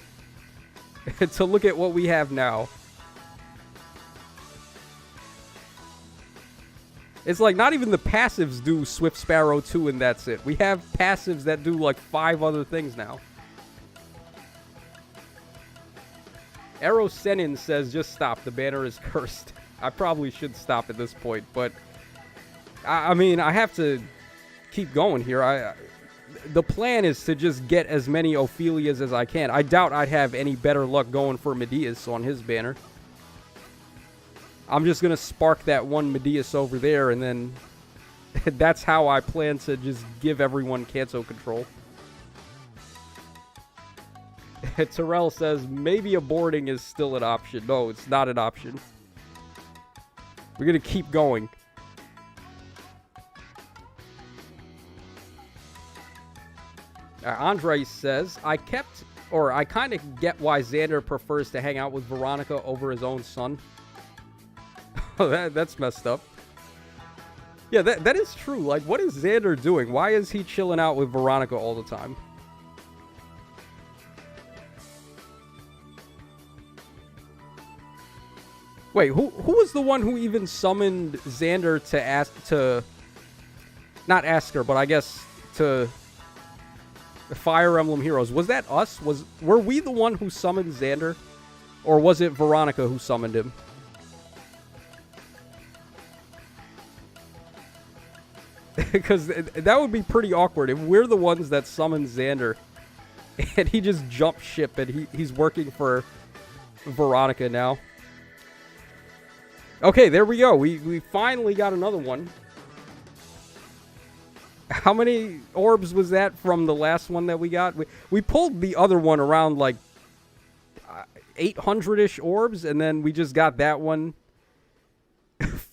to look at what we have now. It's like not even the passives do Swift Sparrow 2 and that's it. We have passives that do like 5 other things now. Arrow Senin says, just stop. The banner is cursed. I probably should stop at this point, but I mean, I have to keep going here. The plan is to just get as many Ophelias as I can. I doubt I'd have any better luck going for Medeus on his banner. I'm just going to spark that one Medeus over there, and then that's how I plan to just give everyone Kanto control. Terrell says, maybe aborting is still an option. No, it's not an option. We're going to keep going. Andre says, I kind of get why Xander prefers to hang out with Veronica over his own son. Oh, that's messed up. Yeah, that is true. Like, what is Xander doing? Why is he chilling out with Veronica all the time? Wait, who was the one who even summoned Xander not ask her, but I guess to Fire Emblem Heroes? Was that us? Were we the one who summoned Xander? Or was it Veronica who summoned him? Because that would be pretty awkward if we're the ones that summoned Xander and he just jumped ship and he's working for Veronica now. Okay, there we go. We finally got another one. How many orbs was that from the last one that we got? We pulled the other one around like 800-ish orbs, and then we just got that one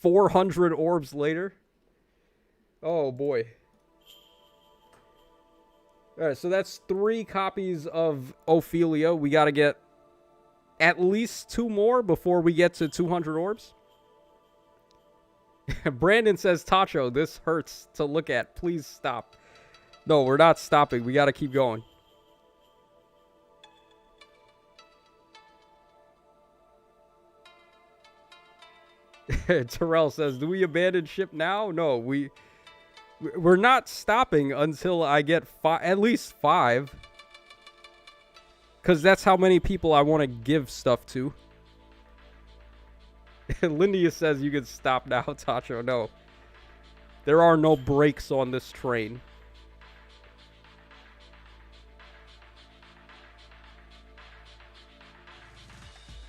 400 orbs later. Oh, boy. Alright, so that's 3 copies of Ophelia. We got to get at least 2 more before we get to 200 orbs. Brandon says, Tacho, this hurts to look at. Please stop. No, we're not stopping. We got to keep going. Terrell says, do we abandon ship now? No, we're not stopping until I get at least 5. Because that's how many people I want to give stuff to. Lindia says you can stop now, Tacho. No. There are no brakes on this train.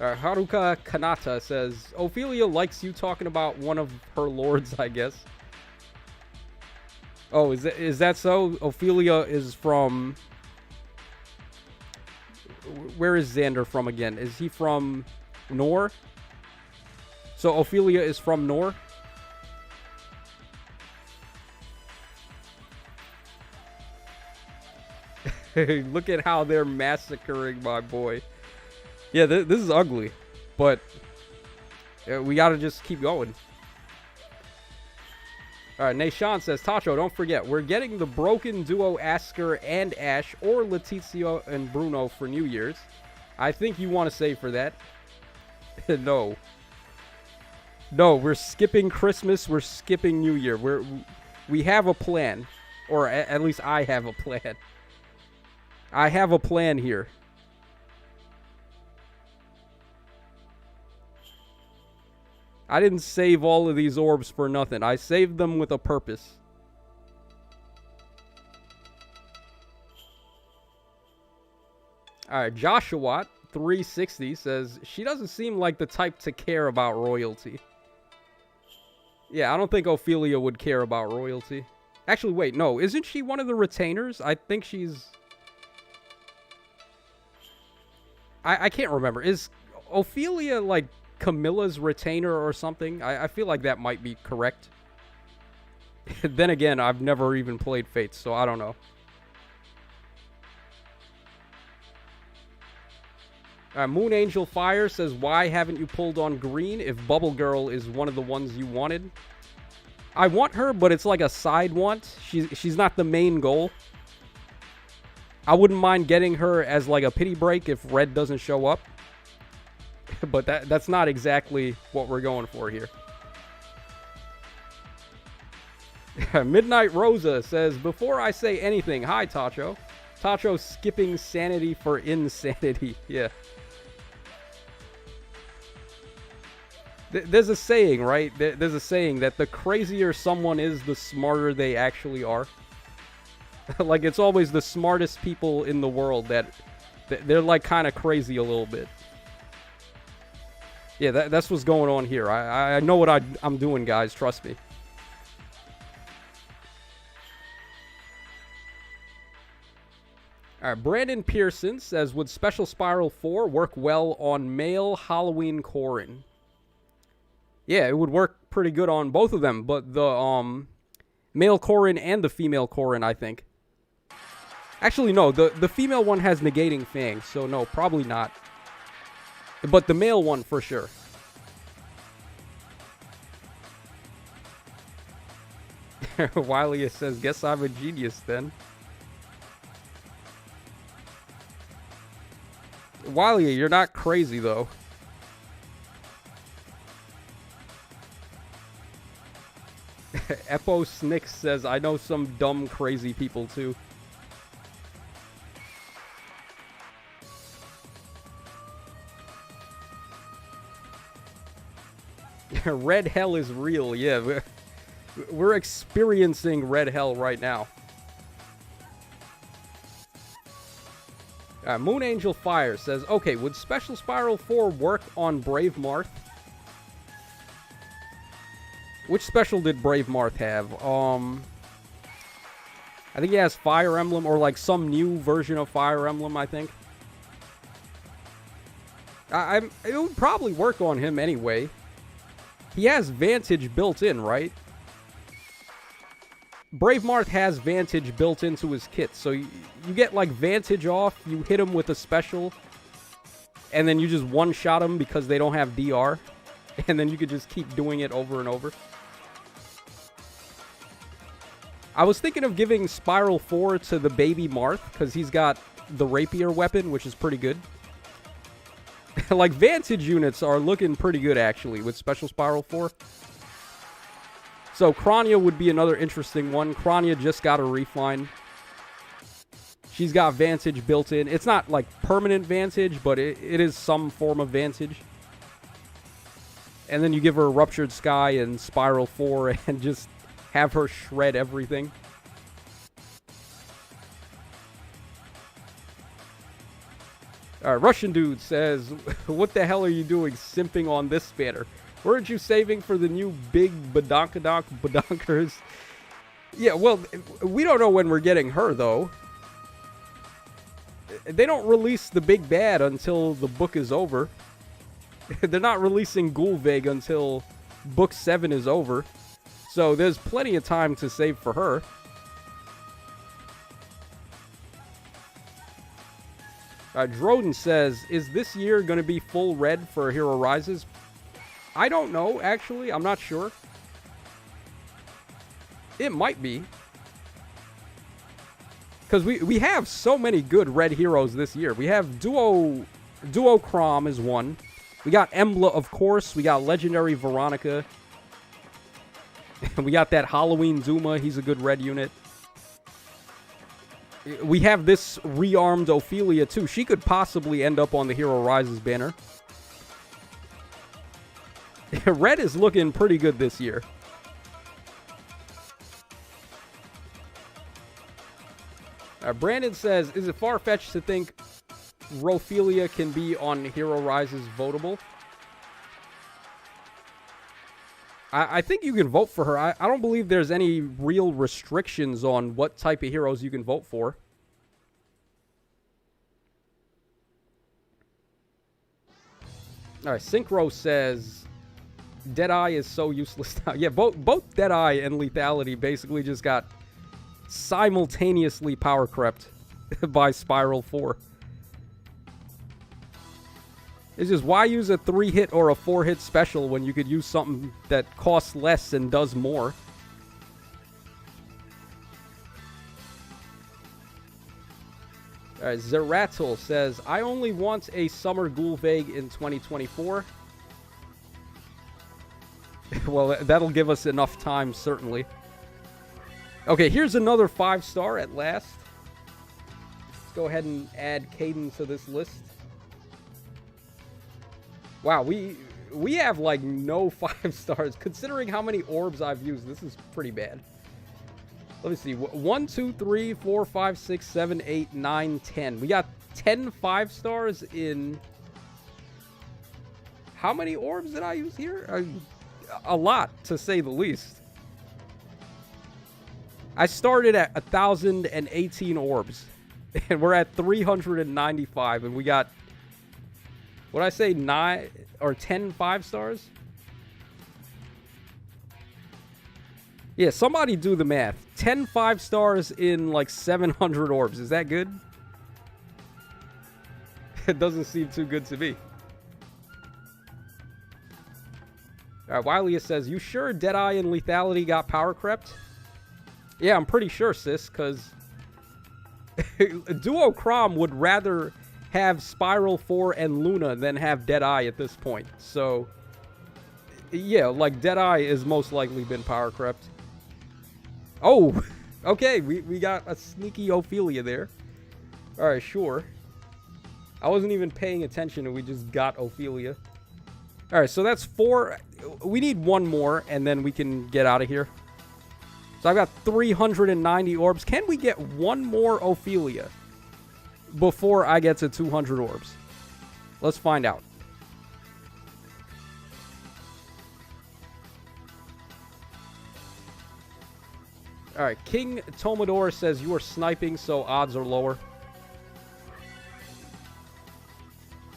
Haruka Kanata says, Ophelia likes you talking about one of her lords, I guess. Oh, is that so? Ophelia is from... Where is Xander from again? Is he from Nor? So Ophelia is from Nor? Look at how they're massacring my boy. Yeah, this is ugly. But we gotta just keep going. Alright, Nashan says, Tacho, don't forget, we're getting the broken duo Asker and Ash, or Letizia and Bruno for New Year's. I think you want to save for that. No. No, we're skipping Christmas, we're skipping New Year. We have a plan. Or at least I have a plan. I have a plan here. I didn't save all of these orbs for nothing. I saved them with a purpose. Alright, Joshua 360 says, she doesn't seem like the type to care about royalty. Yeah, I don't think Ophelia would care about royalty. Actually, wait, no. Isn't she one of the retainers? I think she's... I can't remember. Is Ophelia, like, Camilla's retainer or something? I feel like that might be correct. Then again, I've never even played Fates, so I don't know. Moon Angel Fire says, why haven't you pulled on green if Bubble Girl is one of the ones you wanted? I want her, but it's like a side want. She's not the main goal. I wouldn't mind getting her as like a pity break if Red doesn't show up. But that's not exactly what we're going for here. Midnight Rosa says, before I say anything, hi Tacho. Tacho skipping sanity for insanity. Yeah. There's a saying, right? There's a saying that the crazier someone is, the smarter they actually are. Like, it's always the smartest people in the world that they're like kind of crazy a little bit. Yeah, that's what's going on here. I know what I'm doing, guys. Trust me. All right, Brandon Pearson says, would Special Spiral 4 work well on male Halloween Corrin? Yeah, it would work pretty good on both of them, but the male Corrin and the female Corrin, I think. Actually, no, the female one has negating fangs, so no, probably not. But the male one, for sure. Wiley says, guess I'm a genius then. Wiley, you're not crazy, though. Epo Snicks says, I know some dumb, crazy people, too. Red hell is real, yeah. We're experiencing red hell right now. Moon Angel Fire says, okay, would Special Spiral 4 work on Brave Marth? Which special did Brave Marth have? I think he has Fire Emblem, or like some new version of Fire Emblem, I think. It would probably work on him anyway. He has Vantage built in, right? Brave Marth has Vantage built into his kit, so you get like Vantage off, you hit him with a special, and then you just one-shot him because they don't have DR, and then you could just keep doing it over and over. I was thinking of giving Spiral 4 to the baby Marth, because he's got the Rapier weapon, which is pretty good. Like, Vantage units are looking pretty good, actually, with Special Spiral 4. So, Krania would be another interesting one. Krania just got a refine. She's got Vantage built in. It's not, like, permanent Vantage, but it is some form of Vantage. And then you give her Ruptured Sky and Spiral 4 and just have her shred everything. Alright, Russian Dude says, what the hell are you doing simping on this banner? Weren't you saving for the new big badonkers? Yeah, well, we don't know when we're getting her, though. They don't release the big bad until the book is over. They're not releasing Gulvig until book 7 is over. So there's plenty of time to save for her. Droden says, is this year going to be full red for Hero Rises? I don't know, actually. I'm not sure. It might be. Because we have so many good red heroes this year. We have Duo Crom is one. We got Emblem, of course. We got Legendary Veronica. We got that Halloween Zuma. He's a good red unit. We have this rearmed Ophelia, too. She could possibly end up on the Hero Rises banner. Red is looking pretty good this year. Brandon says, is it far-fetched to think Ophelia can be on Hero Rises votable? I think you can vote for her. I don't believe there's any real restrictions on what type of heroes you can vote for. Alright, Synchro says, Deadeye is so useless now. Yeah, both Deadeye and Lethality basically just got simultaneously power crept by Spiral 4. It's just, why use a 3-hit or a 4-hit special when you could use something that costs less and does more? Alright, Zeratul says, I only want a Summer Gulvig in 2024. Well, that'll give us enough time, certainly. Okay, here's another 5-star at last. Let's go ahead and add Caden to this list. Wow, we have, like, no 5 stars. Considering how many orbs I've used, this is pretty bad. Let me see. 1, 2, 3, 4, 5, 6, 7, 8, 9, 10. We got 10 5 stars in... How many orbs did I use here? A lot, to say the least. I started at 1,018 orbs, and we're at 395, and we got, what did I say, 9 or 10 5-stars? Yeah, somebody do the math. 10 5-stars in like 700 orbs. Is that good? It doesn't seem too good to me. Alright, Wylia says, you sure Deadeye and Lethality got power crept? Yeah, I'm pretty sure, sis, because Duo Crom would rather have Spiral 4 and Luna than have Deadeye at this point. So, yeah, like, Deadeye is most likely been power crept. Oh, okay, we got a sneaky Ophelia there. Alright, sure. I wasn't even paying attention and we just got Ophelia. Alright, so that's 4. We need one more and then we can get out of here. So I've got 390 orbs. Can we get one more Ophelia before I get to 200 orbs? Let's find out. Alright, King Tomador says you are sniping, so odds are lower.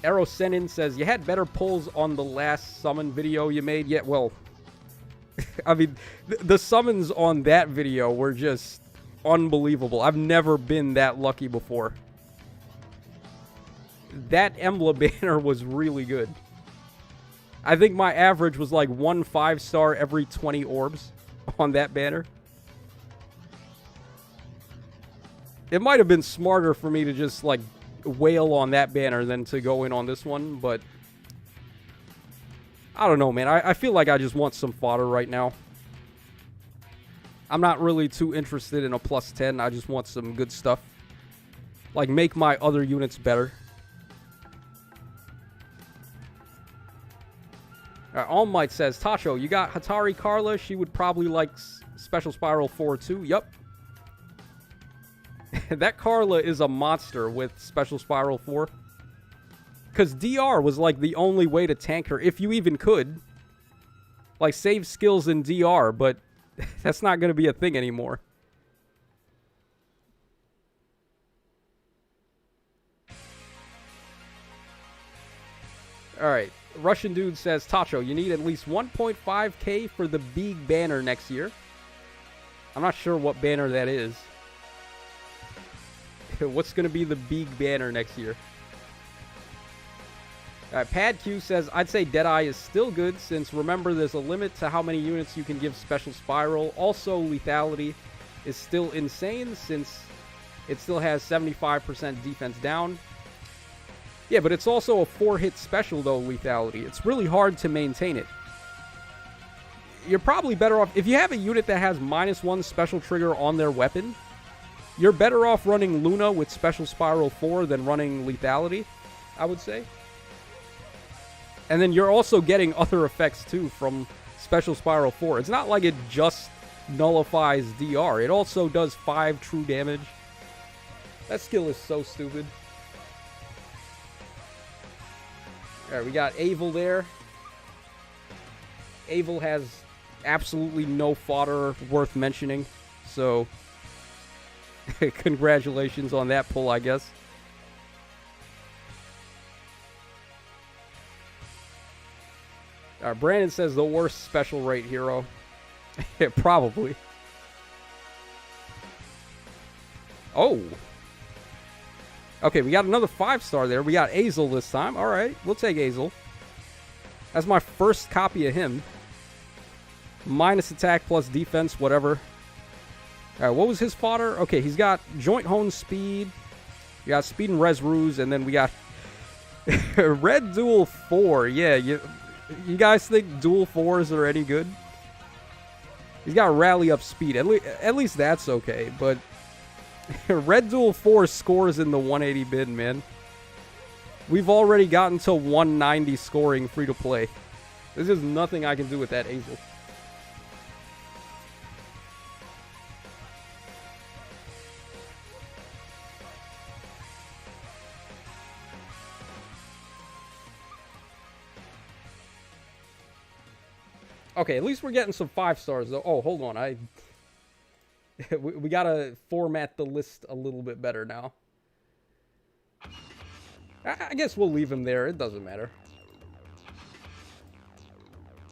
Aerosenin says, you had better pulls on the last summon video you made. Yeah, well, I mean, the summons on that video were just unbelievable. I've never been that lucky before. That Emblem banner was really good. I think my average was like 1 5-star every 20 orbs on that banner. It might have been smarter for me to just, like, wail on that banner than to go in on this one, but I don't know, man. I feel like I just want some fodder right now. I'm not really too interested in a plus 10. I just want some good stuff. Like, make my other units better. All Might says, Tacho, you got Hatari Carla. She would probably like Special Spiral 4 too. Yup. That Carla is a monster with Special Spiral 4. Because DR was like the only way to tank her, if you even could. Like, save skills in DR, but that's not going to be a thing anymore. Alright, Russian Dude says, Tacho, you need at least 1.5k for the big banner next year. I'm not sure what banner that is. What's going to be the big banner next year? Pad Q says, I'd say Deadeye is still good, since remember there's a limit to how many units you can give Special Spiral. Also, Lethality is still insane, since it still has 75% defense down. Yeah, but it's also a 4-hit special, though, Lethality. It's really hard to maintain it. You're probably better off, if you have a unit that has -1 special trigger on their weapon, you're better off running Luna with Special Spiral 4 than running Lethality, I would say. And then you're also getting other effects, too, from Special Spiral 4. It's not like it just nullifies DR. It also does 5 true damage. That skill is so stupid. Alright, we got Avel there. Avel has absolutely no fodder worth mentioning, so congratulations on that pull, I guess. Brandon says the worst special rate hero. Probably. Oh. Okay, we got another 5-star there. We got Azel this time. Alright, we'll take Azel. That's my first copy of him. Minus attack plus defense, whatever. Alright, what was his fodder? Okay, he's got Joint Hone Speed. We got Speed and Res Ruse, and then we got Red Dual 4. Yeah, you guys think Dual 4s are any good? He's got Rally Up Speed. At least that's okay, but Red Dual 4 scores in the 180 bin, man. We've already gotten to 190 scoring free to play. There's just nothing I can do with that Azel. Okay, at least we're getting some 5 stars, though. Oh, hold on. We gotta format the list a little bit better now. I guess we'll leave him there. It doesn't matter.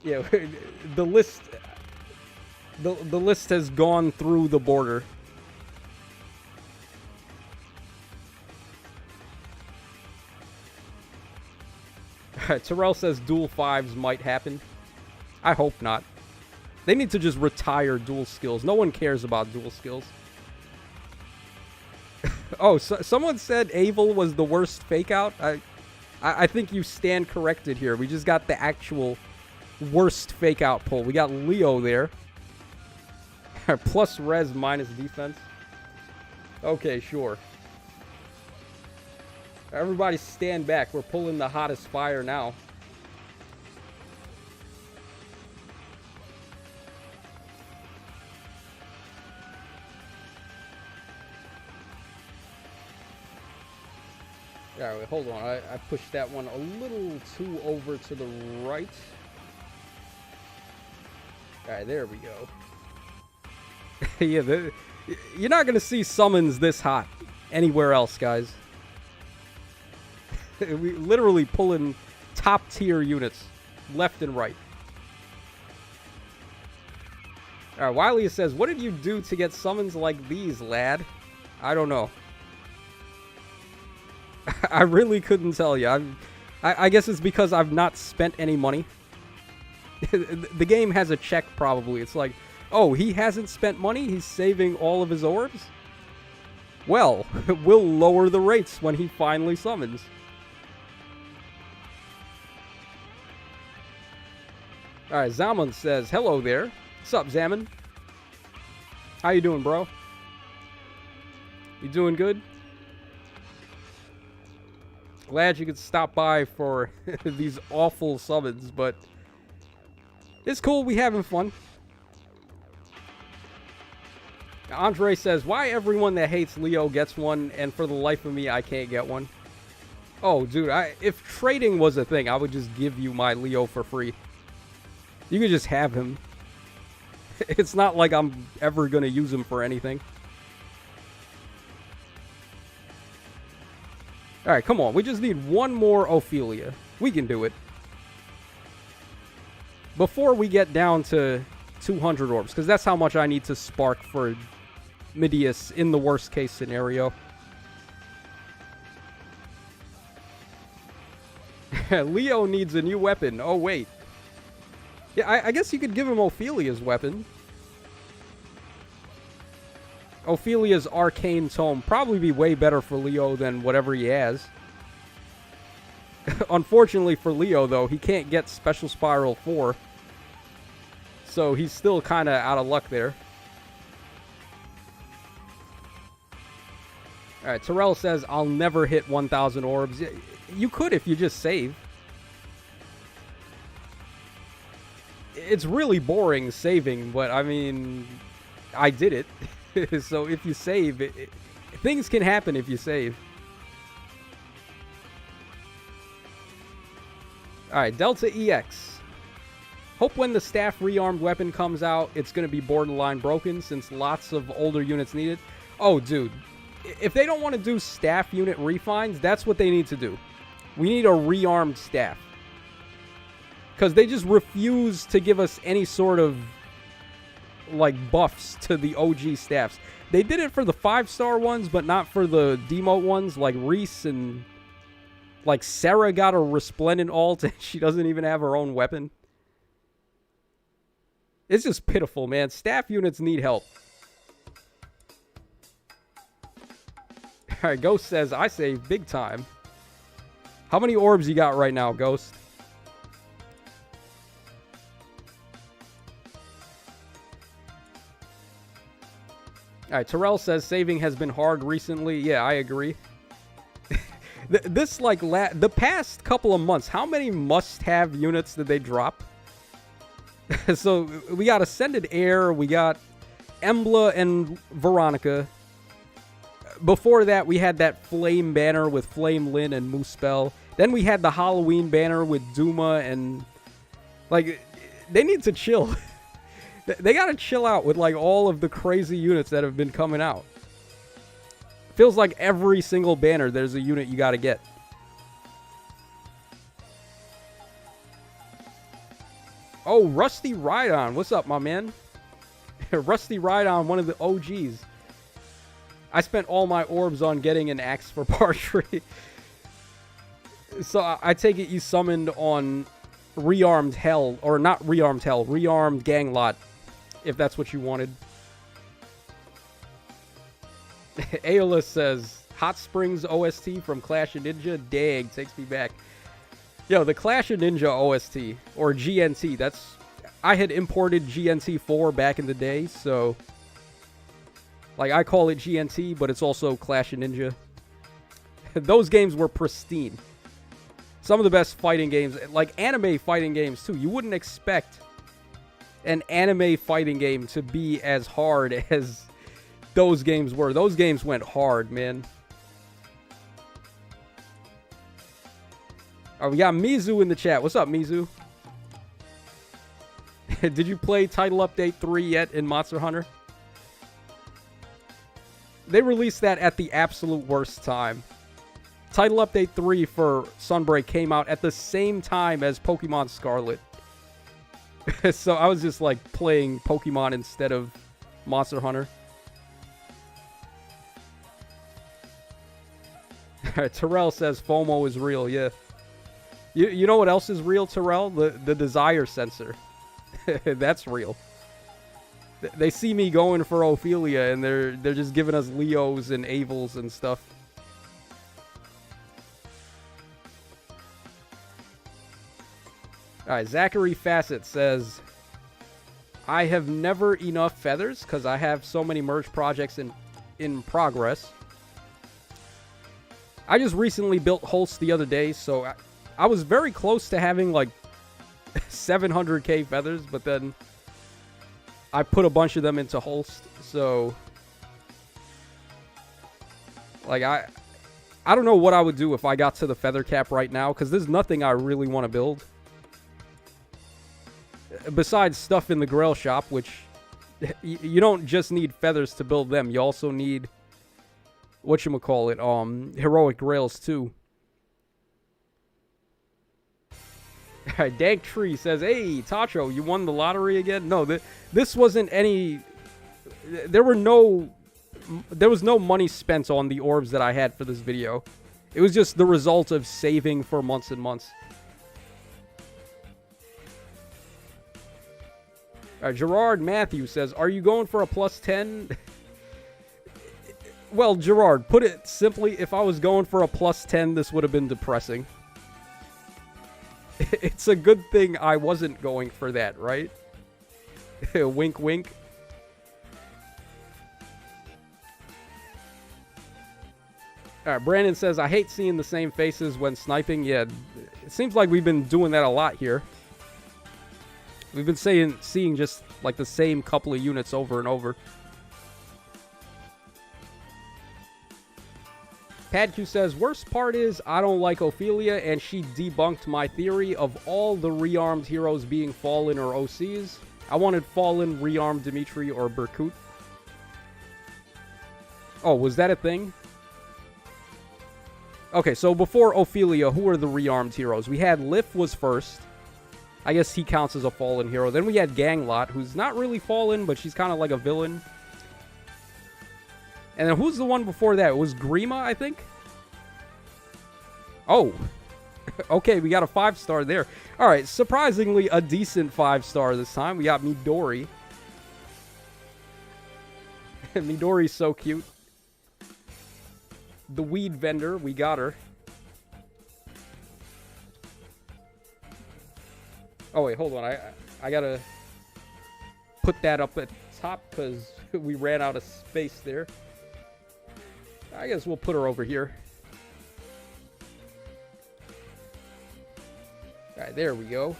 Yeah, the list... The list has gone through the border. Alright, Terrell says dual 5s might happen. I hope not. They need to just retire dual skills. No one cares about dual skills. Oh, so someone said Avel was the worst fake out. I think you stand corrected here. We just got the actual worst fake out pull. We got Leo there. Plus res minus defense. Okay, sure. Everybody stand back. We're pulling the hottest fire now. Alright, wait, hold on. I pushed that one a little too over to the right. Alright, there we go. Yeah, you're not going to see summons this hot anywhere else, guys. We literally pulling top tier units left and right. Alright, Wiley says, what did you do to get summons like these, lad? I don't know. I really couldn't tell you. I guess it's because I've not spent any money. The game has a check, probably. It's like, oh, he hasn't spent money? He's saving all of his orbs? Well, we'll lower the rates when he finally summons. Alright, Zaman says, hello there. What's up, Zaman? How you doing, bro? You doing good? Glad you could stop by for these awful summons, but it's cool. We having fun. Andre says, why everyone that hates Leo gets one, and for the life of me, I can't get one? Oh, dude, if trading was a thing, I would just give you my Leo for free. You could just have him. It's not like I'm ever going to use him for anything. Alright, come on. We just need one more Ophelia. We can do it. Before we get down to 200 orbs, because that's how much I need to spark for Midius in the worst case scenario. Leo needs a new weapon. Oh, wait. Yeah, I guess you could give him Ophelia's weapon. Ophelia's Arcane Tome probably be way better for Leo than whatever he has. Unfortunately for Leo, though, he can't get Special Spiral 4. So he's still kind of out of luck there. Alright, Terrell says, I'll never hit 1,000 orbs. You could if you just save. It's really boring saving, but I mean, I did it. So if you save, things can happen if you save. Alright, Delta EX. Hope when the staff rearmed weapon comes out, it's going to be borderline broken since lots of older units need it. Oh, dude. If they don't want to do staff unit refines, that's what they need to do. We need a rearmed staff. Because they just refuse to give us any sort of, like, buffs to the OG staffs. They did it for the 5-star ones, but not for the demote ones, like Reese and, like, Sarah got a Resplendent ult, and she doesn't even have her own weapon. It's just pitiful, man. Staff units need help. Alright, Ghost says, I save big time. How many orbs you got right now, Ghost? Alright, Terrell says saving has been hard recently. Yeah, I agree. This, like, the past couple of months, how many must-have units did they drop? So, we got Ascended Air, we got Emblem and Veronica. Before that, we had that Flame banner with Flame Lyn and Moose Spell. Then we had the Halloween banner with Duma and... Like, they need to chill. They gotta chill out with like all of the crazy units that have been coming out. Feels like every single banner there's a unit you gotta get. Oh, Rusty Rhydon. What's up, my man? Rusty Rhydon, one of the OGs. I spent all my orbs on getting an axe for Partry. So I take it you summoned on Rearmed Hell, or not Rearmed Hell, Rearmed Ganglot, if that's what you wanted. Aeolus says, Hot Springs OST from Clash of Ninja, dang, takes me back. Yo, the Clash of Ninja OST, or GNT, that's... I had imported GNT 4 back in the day, so... Like, I call it GNT, but it's also Clash of Ninja. Those games were pristine. Some of the best fighting games, like anime fighting games, too. You wouldn't expect an anime fighting game to be as hard as those games were. Those games went hard, man. Oh, we got Mizu in the chat. What's up, Mizu? Did you play Title Update 3 yet in Monster Hunter? They released that at the absolute worst time. Title Update 3 for Sunbreak came out at the same time as Pokemon Scarlet. So I was just like playing Pokemon instead of Monster Hunter. Terrell says FOMO is real, yeah. You know what else is real, Terrell? The desire sensor. That's real. They see me going for Ophelia and they're just giving us Leos and Avils and stuff. Alright, Zachary Facet says, I have never enough feathers because I have so many merge projects in progress. I just recently built Holst the other day, so I was very close to having like 700k feathers, but then I put a bunch of them into Holst, so like I don't know what I would do if I got to the feather cap right now, because there's nothing I really want to build. Besides stuff in the Grail shop, which you don't just need feathers to build them. You also need, whatchamacallit, heroic grails too. Alright, Dank Tree says, hey, Tacho, you won the lottery again? No, this wasn't any... There was no money spent on the orbs that I had for this video. It was just the result of saving for months and months. Gerard Matthews says, are you going for a plus 10? Well, Gerard, put it simply, if I was going for a plus 10, this would have been depressing. It's a good thing I wasn't going for that, right? Wink, wink. Alright, Brandon says, I hate seeing the same faces when sniping. Yeah, it seems like we've been doing that a lot here. We've been seeing just like the same couple of units over and over. Padq says, worst part is I don't like Ophelia, and she debunked my theory of all the rearmed heroes being Fallen or OCs. I wanted Fallen, rearmed Dimitri, or Berkut. Oh, was that a thing? Okay, so before Ophelia, who were the rearmed heroes? We had Lif was first. I guess he counts as a Fallen hero. Then we had Ganglot, who's not really Fallen, but she's kind of like a villain. And then who's the one before that? It was Grima, I think? Oh. Okay, we got a 5-star there. Alright, surprisingly a decent 5-star this time. We got Midori. Midori's so cute. The weed vendor, we got her. Oh, wait, hold on. I gotta put that up at top because we ran out of space there. I guess we'll put her over here. Alright, there we go.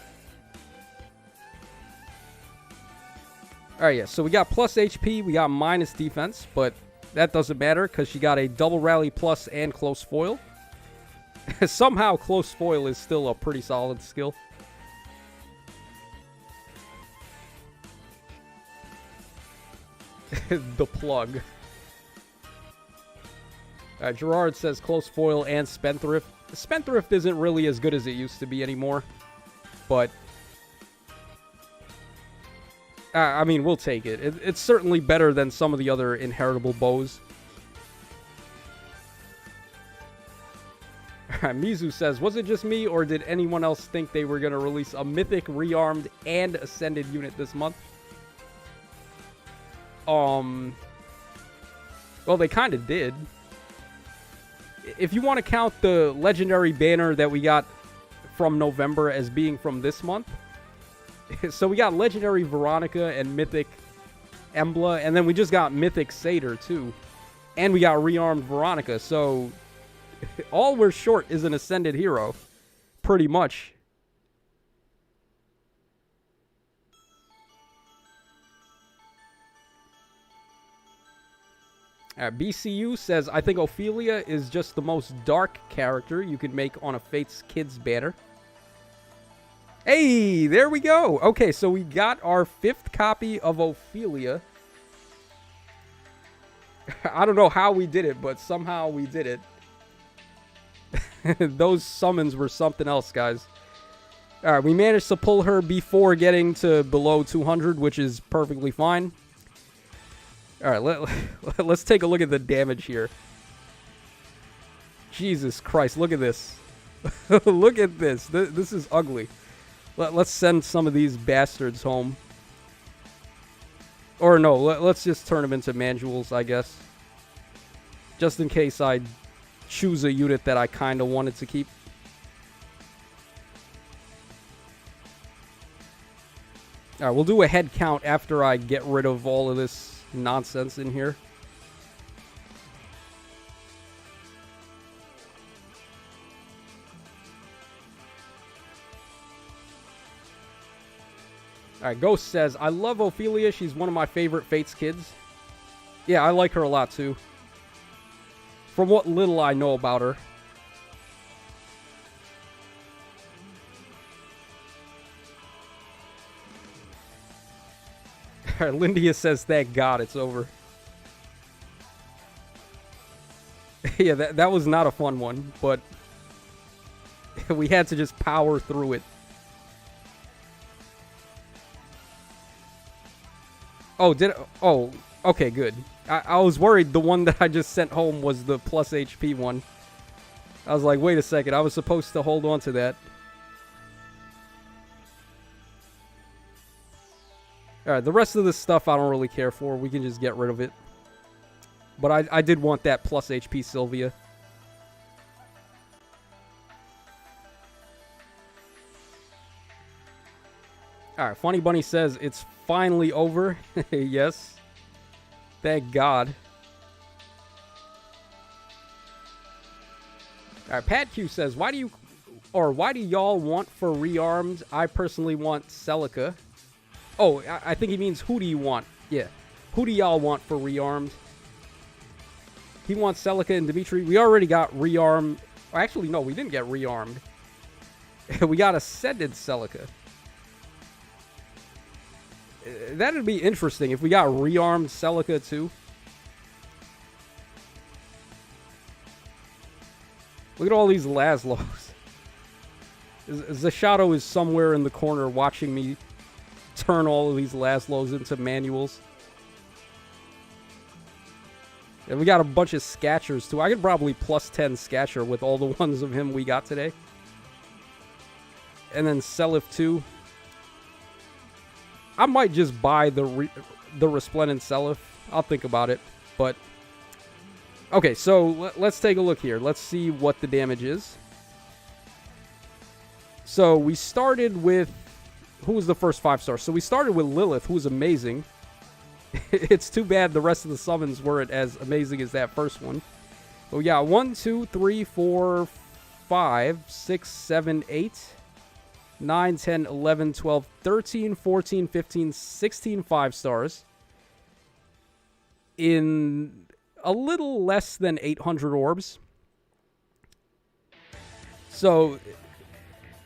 Alright, yeah, so we got plus HP, we got minus defense, but that doesn't matter because she got a double rally plus and close foil. Somehow close foil is still a pretty solid skill. The plug. Gerard says close foil and Spendthrift. Spendthrift isn't really as good as it used to be anymore. But, I mean, we'll take it. It's certainly better than some of the other inheritable bows. Mizu says, was it just me, or did anyone else think they were going to release a Mythic, Rearmed, and Ascended unit this month? Well, they kind of did. If you want to count the legendary banner that we got from November as being from this month, so we got legendary Veronica and Mythic Emblem, and then we just got Mythic Seidr too, and we got Rearmed Veronica, so all we're short is an Ascended hero, pretty much. BCU says, I think Ophelia is just the most dark character you could make on a Fates Kids banner. Hey, there we go. Okay, so we got our 5th copy of Ophelia. I don't know how we did it, but somehow we did it. Those summons were something else, guys. Alright, we managed to pull her before getting to below 200, which is perfectly fine. Alright, let's take a look at the damage here. Jesus Christ, look at this. Look at this. This is ugly. Let's send some of these bastards home. Or no, let's just turn them into manuals, I guess. Just in case I choose a unit that I kind of wanted to keep. Alright, we'll do a head count after I get rid of all of this nonsense in here. Alright, Ghost says, I love Ophelia. She's one of my favorite Fates kids. Yeah, I like her a lot too. From what little I know about her. Lindia says, thank God it's over. Yeah, that was not a fun one, but we had to just power through it. Oh, oh, okay, good. I was worried the one that I just sent home was the plus HP one. I was like, wait a second, I was supposed to hold on to that. Alright, the rest of this stuff I don't really care for. We can just get rid of it. But I did want that plus HP Sylvia. Alright, Funny Bunny says it's finally over. Yes. Thank God. Alright, Pat Q says, why do y'all want for rearmed? I personally want Celica. Oh, I think he means who do you want? Yeah. Who do y'all want for rearmed? He wants Celica and Dimitri. We already got rearmed. Actually, no, we didn't get rearmed. We got Ascended Celica. That'd be interesting if we got rearmed Celica too. Look at all these Laszlos. Zashadow is somewhere in the corner watching me turn all of these Laszlos into manuals. And we got a bunch of Scatchers too. I could probably plus 10 Scatcher with all the ones of him we got today. And then Seliph too. I might just buy the Resplendent Seliph. I'll think about it. But okay, so let's take a look here. Let's see what the damage is. So we started with, who was the first 5-star? So we started with Lilith, who was amazing. It's too bad the rest of the summons weren't as amazing as that first one. But we got 1, 2, 3, 4, 5, 6, 7, 8, 9, 10, 11, 12, 13, 14, 15, 16 5-stars. In a little less than 800 orbs. So,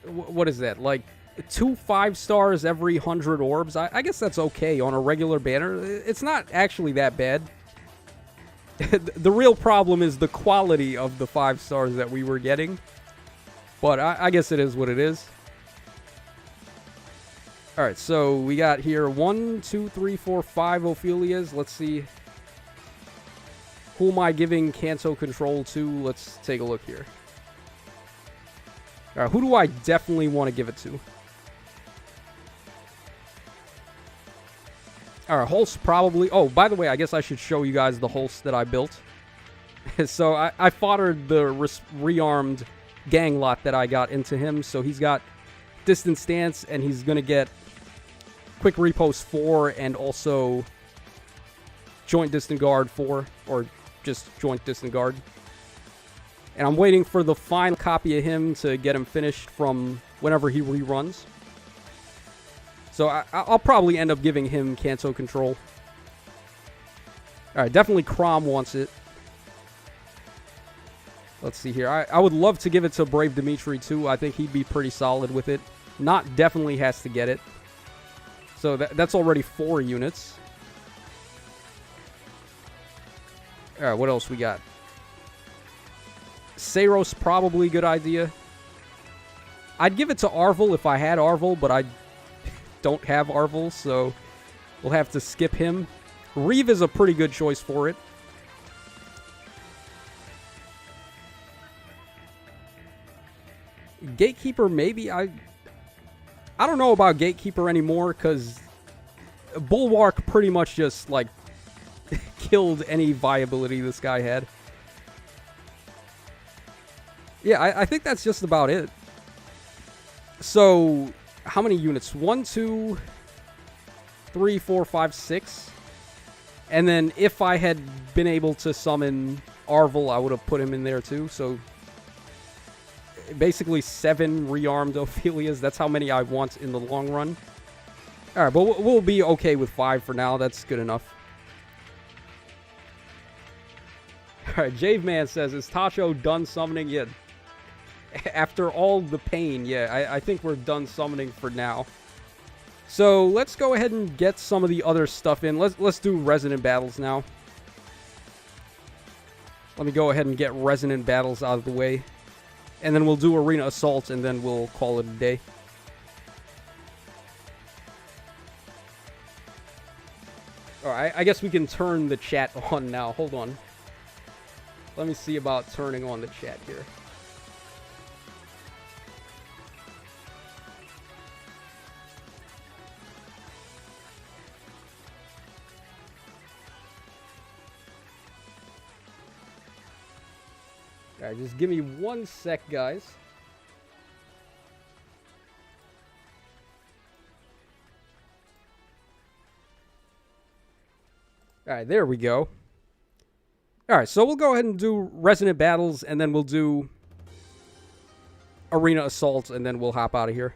what is that? Like 2 5-stars every 100 orbs. I guess that's okay on a regular banner. It's not actually that bad. The real problem is the quality of the 5 stars that we were getting. But I guess it is what it is. Alright, so we got here 1, 2, 3, 4, 5 Ophelias. Let's see. Who am I giving Kanto control to? Let's take a look here. Alright, who do I definitely want to give it to? Alright, Hulse probably... Oh, by the way, I guess I should show you guys the Hulse that I built. So I foddered the rearmed gang lot that I got into him. So he's got Distant Stance, and he's going to get Quick Repost 4 and also Joint Distant Guard 4, or just Joint Distant Guard. And I'm waiting for the final copy of him to get him finished from whenever he reruns. So I'll probably end up giving him Kanto control. Alright, definitely Crom wants it. Let's see here. I would love to give it to Brave Dimitri too. I think he'd be pretty solid with it. Not definitely has to get it. So that's already 4 units. Alright, what else we got? Saros, probably a good idea. I'd give it to Arvel if I had Arvel, but I don't have Arvel, so we'll have to skip him. Reeve is a pretty good choice for it. Gatekeeper, maybe. I don't know about Gatekeeper anymore, because Bulwark pretty much just, like, killed any viability this guy had. Yeah, I think that's just about it. So, how many units? 1, 2, 3, 4, 5, 6. And then if I had been able to summon Arvel, I would have put him in there too. So, basically 7 rearmed Ophelias. That's how many I want in the long run. Alright, but we'll be okay with 5 for now. That's good enough. Alright, Javeman says, is Tacho done summoning? Yeah. After all the pain, yeah, I think we're done summoning for now. So, let's go ahead and get some of the other stuff in. Let's do Resonant Battles now. Let me go ahead and get Resonant Battles out of the way. And then we'll do Arena Assault, and then we'll call it a day. Alright, I guess we can turn the chat on now. Hold on. Let me see about turning on the chat here. Alright, just give me 1 sec, guys. Alright, there we go. Alright, so we'll go ahead and do Resonant Battles, and then we'll do Arena Assault, and then we'll hop out of here.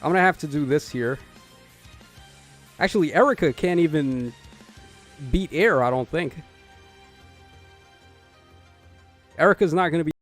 I'm going to have to do this here. Actually, Erica can't even beat air, I don't think. Erica's not going to be...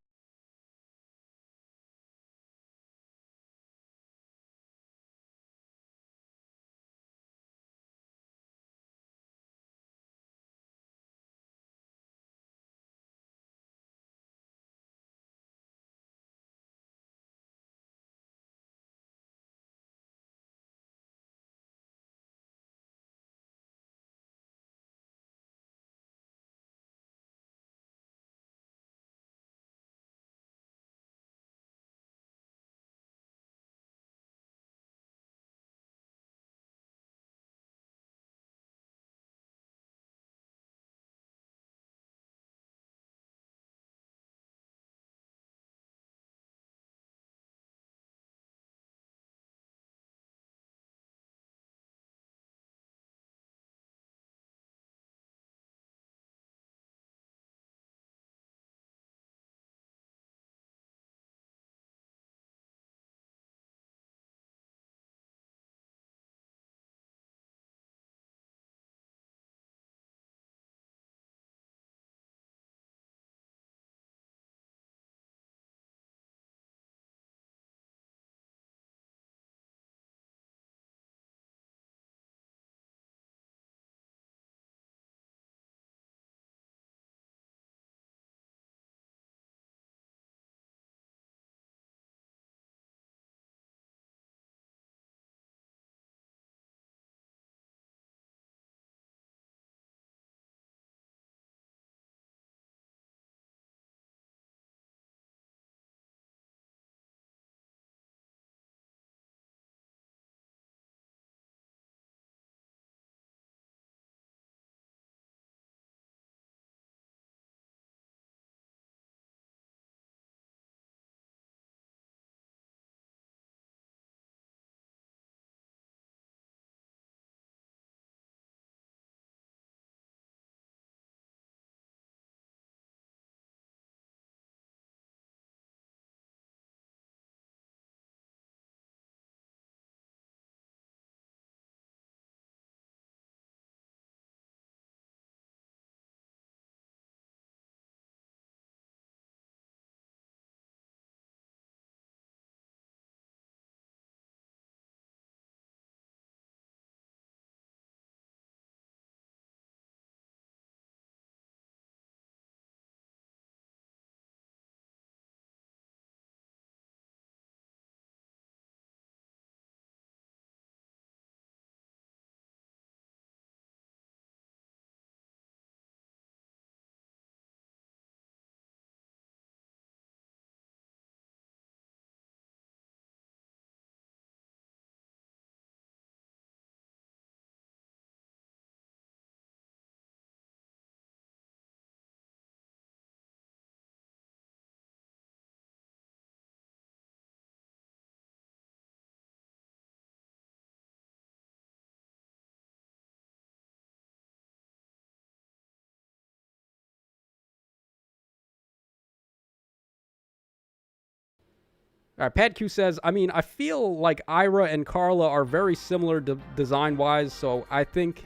All right, Pat Q says, I mean, I feel like Ira and Carla are very similar design-wise, so I think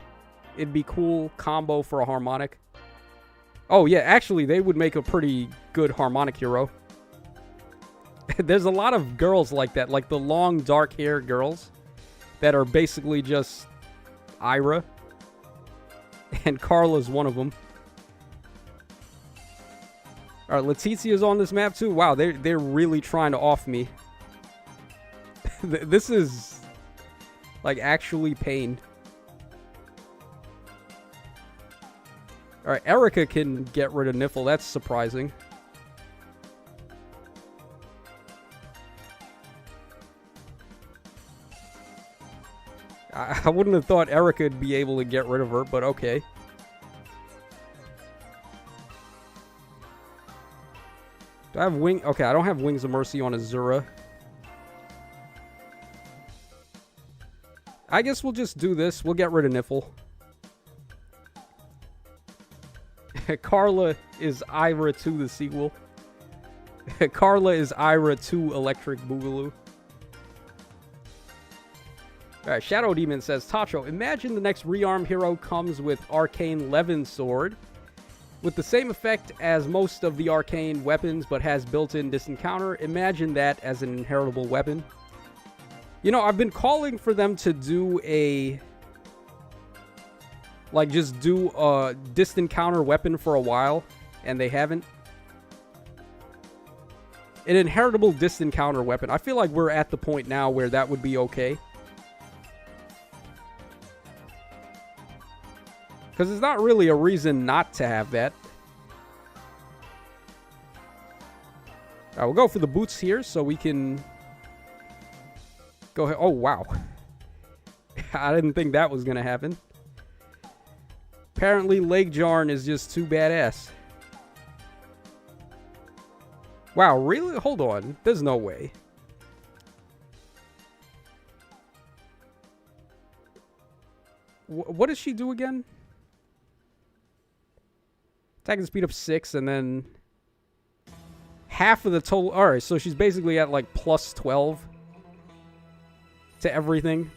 it'd be cool combo for a harmonic. Oh, yeah, actually, they would make a pretty good harmonic hero. There's a lot of girls like that, like the long, dark-haired girls that are basically just Ira. And Carla's one of them. All right, Letitia's on this map too. Wow, they're really trying to off me. This is like actually pain. All right, Erica can get rid of Niffle. That's surprising. I wouldn't have thought Erica would be able to get rid of her, but okay. Do I have wing? Okay, I don't have Wings of Mercy on Azura. I guess we'll just do this. We'll get rid of Niffle. Carla is Ira 2 the sequel. Carla is Ira 2 Electric Boogaloo. Alright, Shadow Demon says, Tacho, imagine the next rearm hero comes with Arcane Levin Sword, with the same effect as most of the arcane weapons, but has built-in distant counter. Imagine that as an inheritable weapon. You know, I've been calling for them to do a... like, just do a distant counter weapon for a while, and they haven't. An inheritable distant counter weapon. I feel like we're at the point now where that would be okay. Because there's not really a reason not to have that. Alright, we'll go for the boots here so we can go ahead. Oh, wow. I didn't think that was going to happen. Apparently, Leg Jarn is just too badass. Wow, really? Hold on. There's no way. What does she do again? Attack and speed up 6, and then half of the total. Alright, so she's basically at like plus 12 to everything.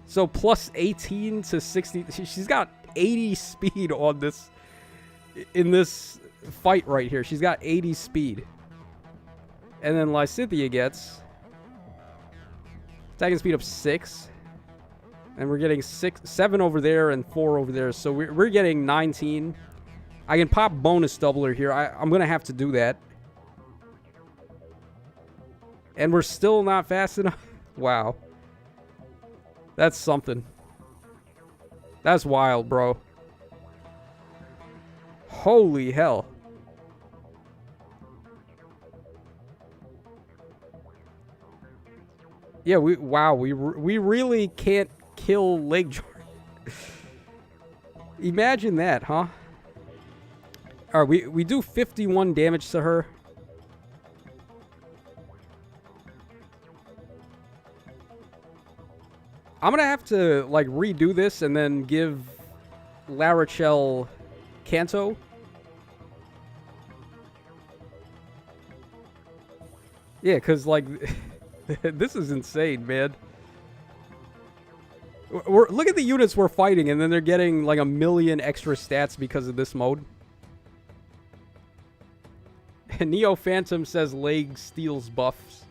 So plus 18 to 60. She's got 80 speed on this. In this fight right here. She's got 80 speed. And then Lysithea gets attack and speed up 6. And we're getting 7 over there and 4 over there. So we're getting 19. I can pop bonus doubler here. I'm going to have to do that. And we're still not fast enough. Wow. That's something. That's wild, bro. Holy hell. Yeah, we really can't kill Leg Jarn. Imagine that, huh? Alright, we do 51 damage to her. I'm gonna have to, like, redo this and then give Larachel Kanto. Yeah, because, like, this is insane, man. Look at the units we're fighting, and then they're getting, like, 1,000,000 extra stats because of this mode. And Neo Phantom says Leg steals buffs.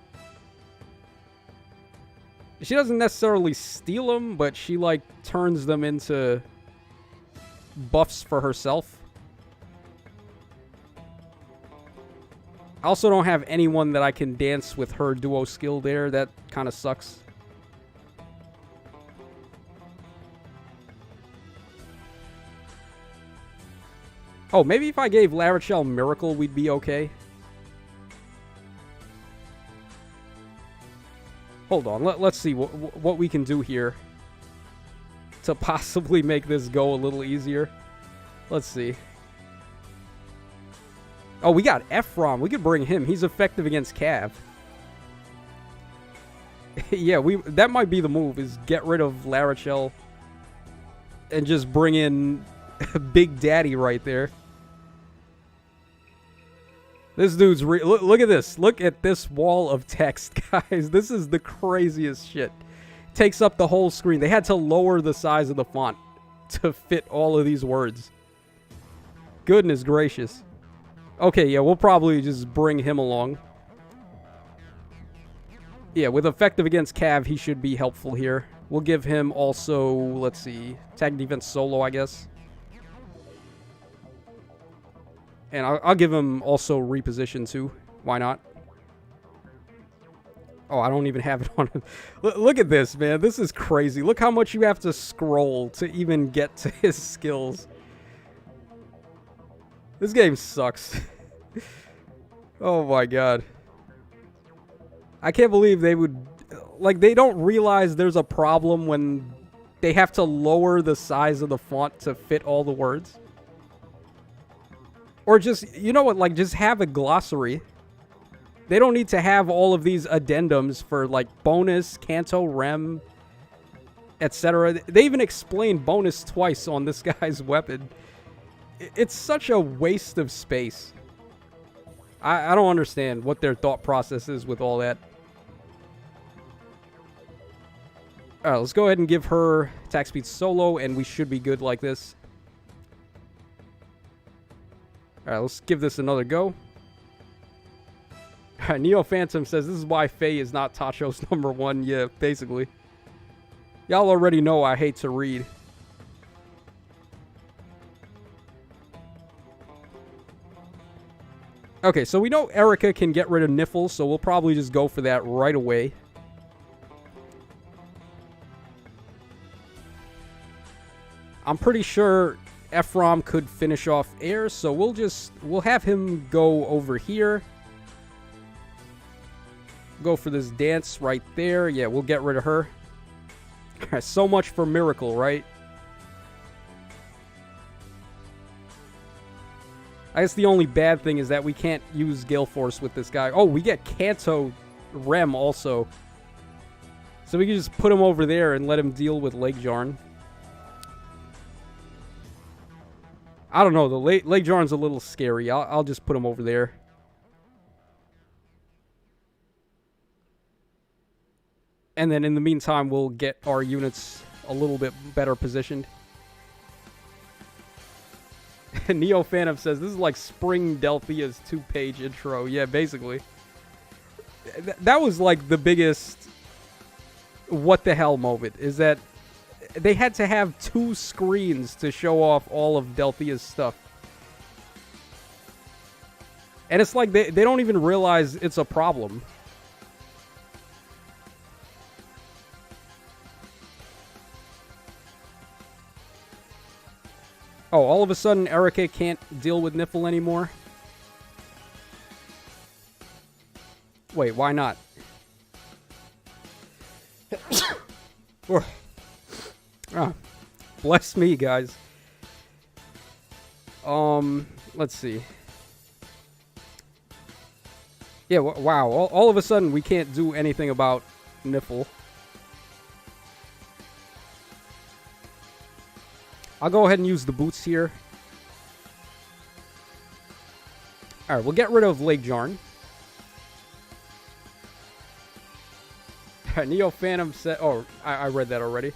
She doesn't necessarily steal them, but she, like, turns them into buffs for herself. I also don't have anyone that I can dance with her duo skill there. That kind of sucks. Oh, maybe if I gave Larachel Miracle, we'd be okay. Hold on, let's see what we can do here to possibly make this go a little easier. Let's see. Oh, we got Ephron. We could bring him. He's effective against Cav. Yeah, that might be the move, is get rid of Larachel and just bring in Big Daddy right there. This dude's look at this. Look at this wall of text, guys. This is the craziest shit. Takes up the whole screen. They had to lower the size of the font to fit all of these words. Goodness gracious. Okay, yeah, we'll probably just bring him along. Yeah, with effective against Cav, he should be helpful here. We'll give him also, let's see, attack defense solo, I guess. And I'll give him also reposition too. Why not? Oh, I don't even have it on him. Look at this, man. This is crazy. Look how much you have to scroll to even get to his skills. This game sucks. Oh my god. I can't believe they would... like, they don't realize there's a problem when they have to lower the size of the font to fit all the words. Or just, you know what, like, just have a glossary. They don't need to have all of these addendums for, like, bonus, Kanto, Rem, etc. They even explain bonus twice on this guy's weapon. It's such a waste of space. I don't understand what their thought process is with all that. Alright, let's go ahead and give her attack speed solo, and we should be good like this. Alright, let's give this another go. Alright, Neo Phantom says, this is why Faye is not Tacho's #1. Yeah, basically. Y'all already know I hate to read. Okay, so we know Erica can get rid of Niffle, so we'll probably just go for that right away. I'm pretty sure Ephraim could finish off Air, so we'll have him go over here. Go for this dance right there. Yeah, we'll get rid of her. So much for Miracle, right? I guess the only bad thing is that we can't use Gale Force with this guy. Oh, we get Kanto Rem also. So we can just put him over there and let him deal with Lake Jarn. I don't know, the Lake Jarn's a little scary. I'll just put him over there. And then in the meantime, we'll get our units a little bit better positioned. Neo Phantom says, this is like Spring Delphia's 2-page intro. Yeah, basically. That was like the biggest what the hell moment, is that they had to have 2 screens to show off all of Delphia's stuff. And it's like they don't even realize it's a problem. Oh, all of a sudden, Erica can't deal with Niffle anymore? Wait, why not? Oh, bless me, guys. Let's see. Yeah, wow. All of a sudden, we can't do anything about Niffle. I'll go ahead and use the boots here. Alright, we'll get rid of Lake Jarn. Neo Phantom said... Oh, I read that already.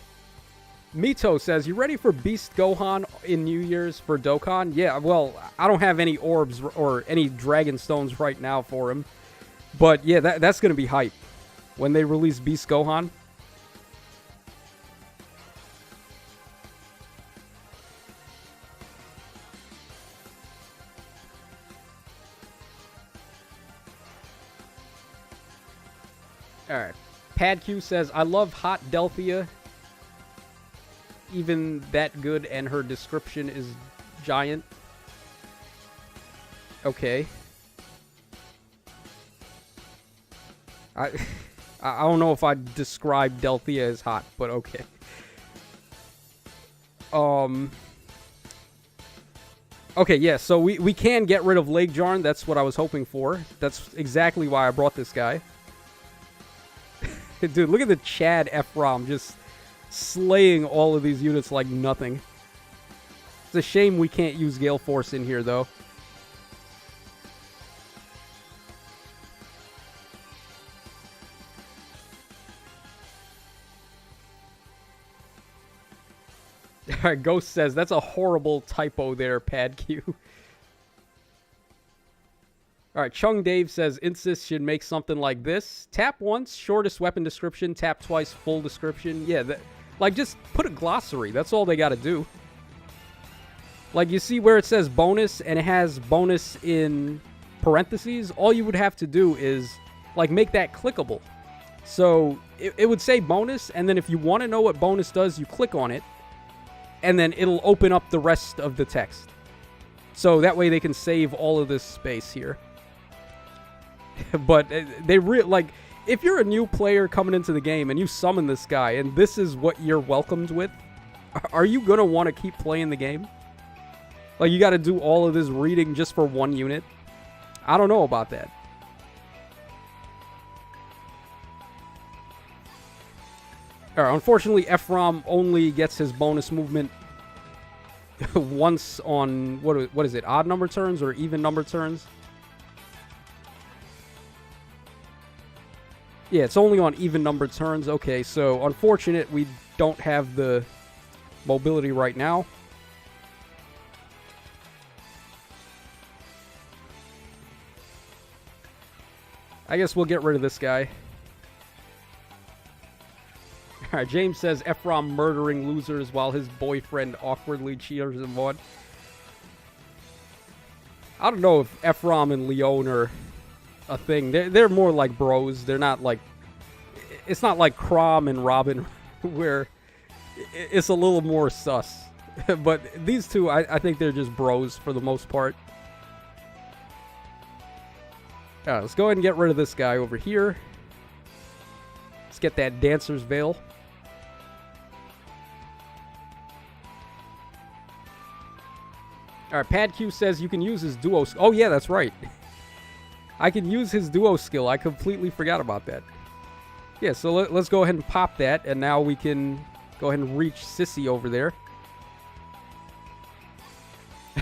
Mito says, you ready for Beast Gohan in New Year's for Dokkan? Yeah, well, I don't have any orbs or any Dragon Stones right now for him. But yeah, that's going to be hype. When they release Beast Gohan. Alright. PadQ says, I love Hot Delphia. Even that good, and her description is giant. Okay. I don't know if I'd describe Delphia as hot, but okay. Okay, yeah, so we can get rid of Lake Jarn. That's what I was hoping for. That's exactly why I brought this guy. Dude, look at the Chad Ephraim just slaying all of these units like nothing. It's a shame we can't use Gale Force in here, though. Ghost says, that's a horrible typo there, PadQ. Alright, Chung Dave says, Insys should make something like this. Tap once, shortest weapon description. Tap twice, full description. Yeah, like, just put a glossary. That's all they gotta do. Like, you see where it says bonus, and it has bonus in parentheses? All you would have to do is, like, make that clickable. So, it would say bonus, and then if you want to know what bonus does, you click on it, and then it'll open up the rest of the text. So, that way they can save all of this space here. But they like, if you're a new player coming into the game and you summon this guy and this is what you're welcomed with, are you gonna want to keep playing the game? Like, you got to do all of this reading just for one unit? I don't know about that. Alright, unfortunately, Ephraim only gets his bonus movement once on, what is it, odd number turns or even number turns? Yeah, it's only on even numbered turns. Okay, so unfortunate we don't have the mobility right now. I guess we'll get rid of this guy. Alright, James says Ephraim murdering losers while his boyfriend awkwardly cheers him on. I don't know if Ephraim and Leon are a thing. They're more like bros. They're not like... It's not like Crom and Robin where it's a little more sus. But these two, I think they're just bros for the most part. Alright, let's go ahead and get rid of this guy over here. Let's get that Dancer's Veil. Alright, PadQ says you can use his duo... Oh, yeah, that's right. I can use his duo skill. I completely forgot about that. Yeah, so let's go ahead and pop that, and now we can go ahead and reach Sissy over there.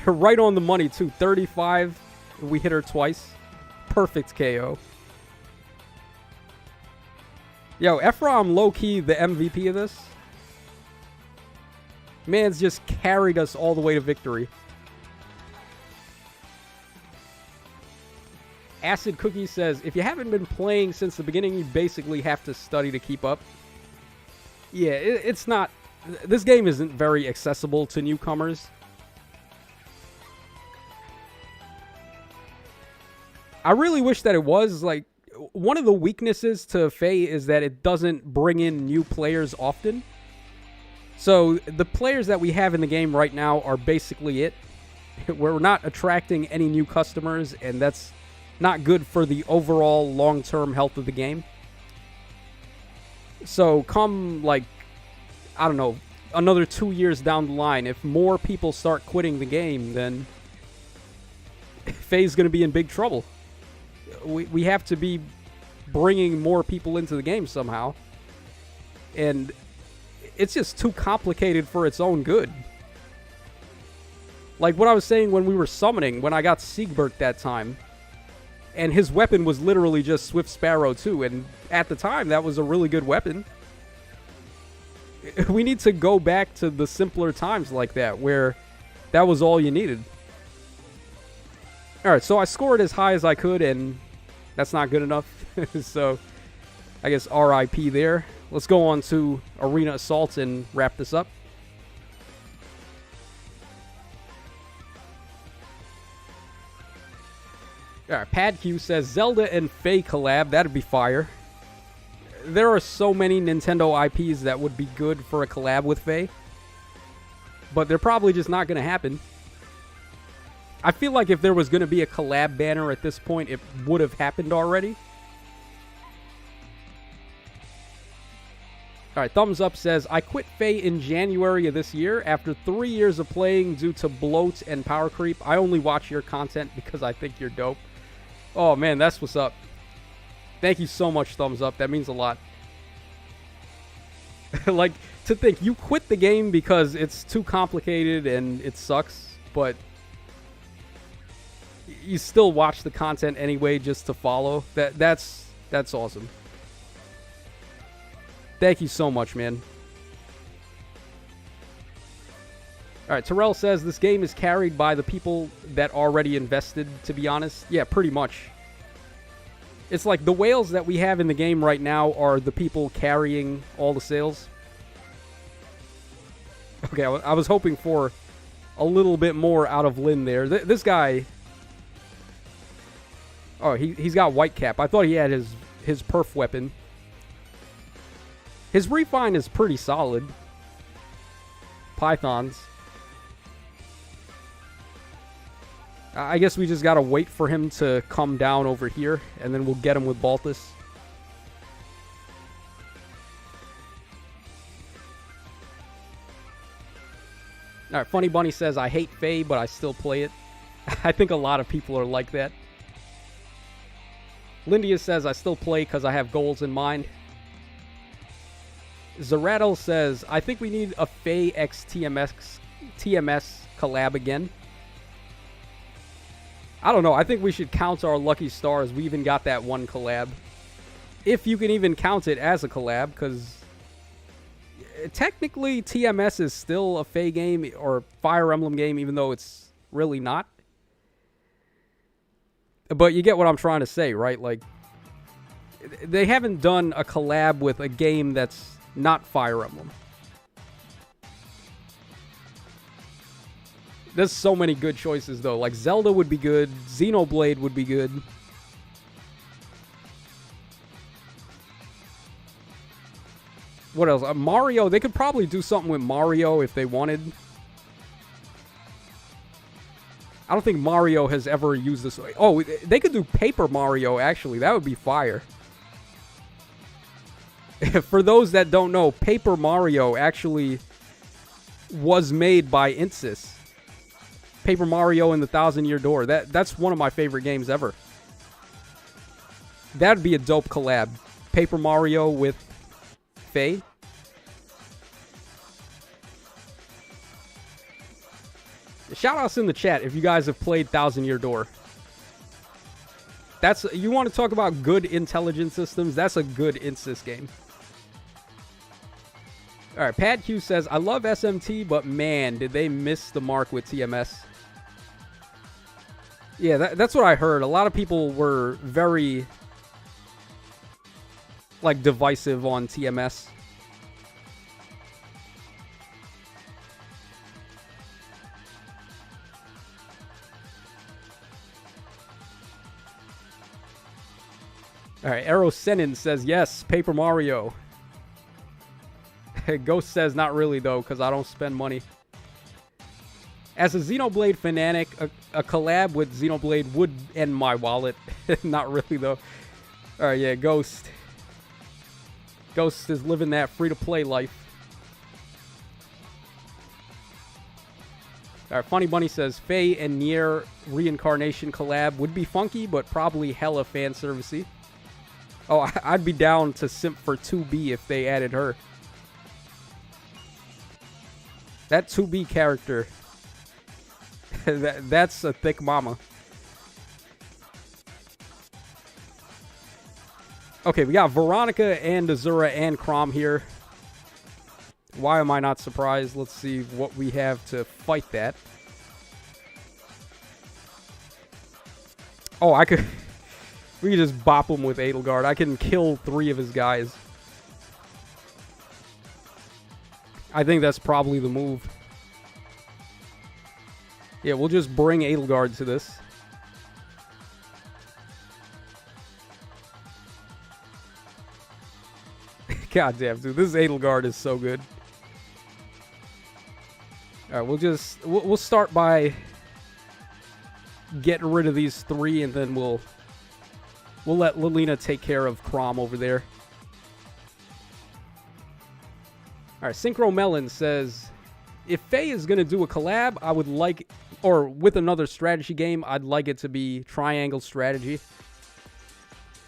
Right on the money, too. 35. We hit her twice. Perfect KO. Yo, Ephraim low-key the MVP of this. Man's just carried us all the way to victory. Acid Cookie says, if you haven't been playing since the beginning, you basically have to study to keep up. Yeah, it's not... This game isn't very accessible to newcomers. I really wish that it was. Like, one of the weaknesses to Fae is that it doesn't bring in new players often. So, the players that we have in the game right now are basically it. We're not attracting any new customers, and that's not good for the overall long-term health of the game. So come, like, I don't know, another 2 years down the line, if more people start quitting the game, then Faye's going to be in big trouble. We have to be bringing more people into the game somehow. And it's just too complicated for its own good. Like what I was saying when we were summoning, when I got Siegbert that time. And his weapon was literally just Swift Sparrow too. And at the time, that was a really good weapon. We need to go back to the simpler times like that, where that was all you needed. Alright, so I scored as high as I could, and that's not good enough. So, I guess RIP there. Let's go on to Arena Assault and wrap this up. Alright, PadQ says Zelda and Faye collab. That'd be fire. There are so many Nintendo IPs that would be good for a collab with Faye. But they're probably just not going to happen. I feel like if there was going to be a collab banner at this point, it would have happened already. Alright, Thumbs Up says, I quit Faye in January of this year. After 3 years of playing due to bloat and power creep, I only watch your content because I think you're dope. Oh man, that's what's up. Thank you so much, Thumbs Up. That means a lot. Like, to think, you quit the game because it's too complicated and it sucks, but you still watch the content anyway just to follow. That's awesome. Thank you so much, man. Alright, Terrell says, this game is carried by the people that already invested, to be honest. Yeah, pretty much. It's like the whales that we have in the game right now are the people carrying all the sales. Okay, I was hoping for a little bit more out of Lynn there. This guy... Oh, he's got White Cap. I thought he had his perf weapon. His refine is pretty solid. Pythons. I guess we just gotta wait for him to come down over here, and then we'll get him with Baltus. Alright, Funny Bunny says, I hate Faye, but I still play it. I think a lot of people are like that. Lindia says, I still play because I have goals in mind. Zarattle says, I think we need a Faye x TMS collab again. I don't know. I think we should count our lucky stars. We even got that one collab. if you can even count it as a collab, because technically TMS is still a Fae game or Fire Emblem game, even though it's really not. But you get what I'm trying to say, right? Like, they haven't done a collab with a game that's not Fire Emblem. There's so many good choices, though. Like, Zelda would be good. Xenoblade would be good. What else? Mario. They could probably do something with Mario if they wanted. I don't think Mario has ever used this. Oh, they could do Paper Mario, actually. That would be fire. For those that don't know, Paper Mario actually was made by Insys. Paper Mario and the Thousand-Year Door. That's one of my favorite games ever. That'd be a dope collab. Paper Mario with Faye. Shoutouts in the chat if you guys have played Thousand-Year Door. You want to talk about good intelligence systems? That's a good Insys game. Alright, Pat Q says, I love SMT, but man, did they miss the mark with TMS. Yeah, that's what I heard. A lot of people were very, like, divisive on TMS. Alright, Arrow Senin says, yes, Paper Mario. Ghost says, not really, though, because I don't spend money. As a Xenoblade fanatic, a collab with Xenoblade would end my wallet. Not really, though. Alright, yeah, Ghost. Ghost is living that free-to-play life. Alright, Funny Bunny says, Faye and Nier reincarnation collab would be funky, but probably hella fan servicey. Oh, I'd be down to simp for 2B if they added her. That 2B character, that's a thick mama. Okay, we got Veronica and Azura and Chrom here. Why am I not surprised? Let's see what we have to fight that. Oh, we could just bop him with Edelgard. I can kill 3 of his guys. I think that's probably the move. Yeah, we'll just bring Edelgard to this. God damn, dude. This Edelgard is so good. Alright, we'll start by getting rid of these 3, and then we'll let Lilina take care of Chrom over there. Alright, Synchro Melon says, if Faye is going to do a collab, I would like, or with another strategy game, I'd like it to be Triangle Strategy.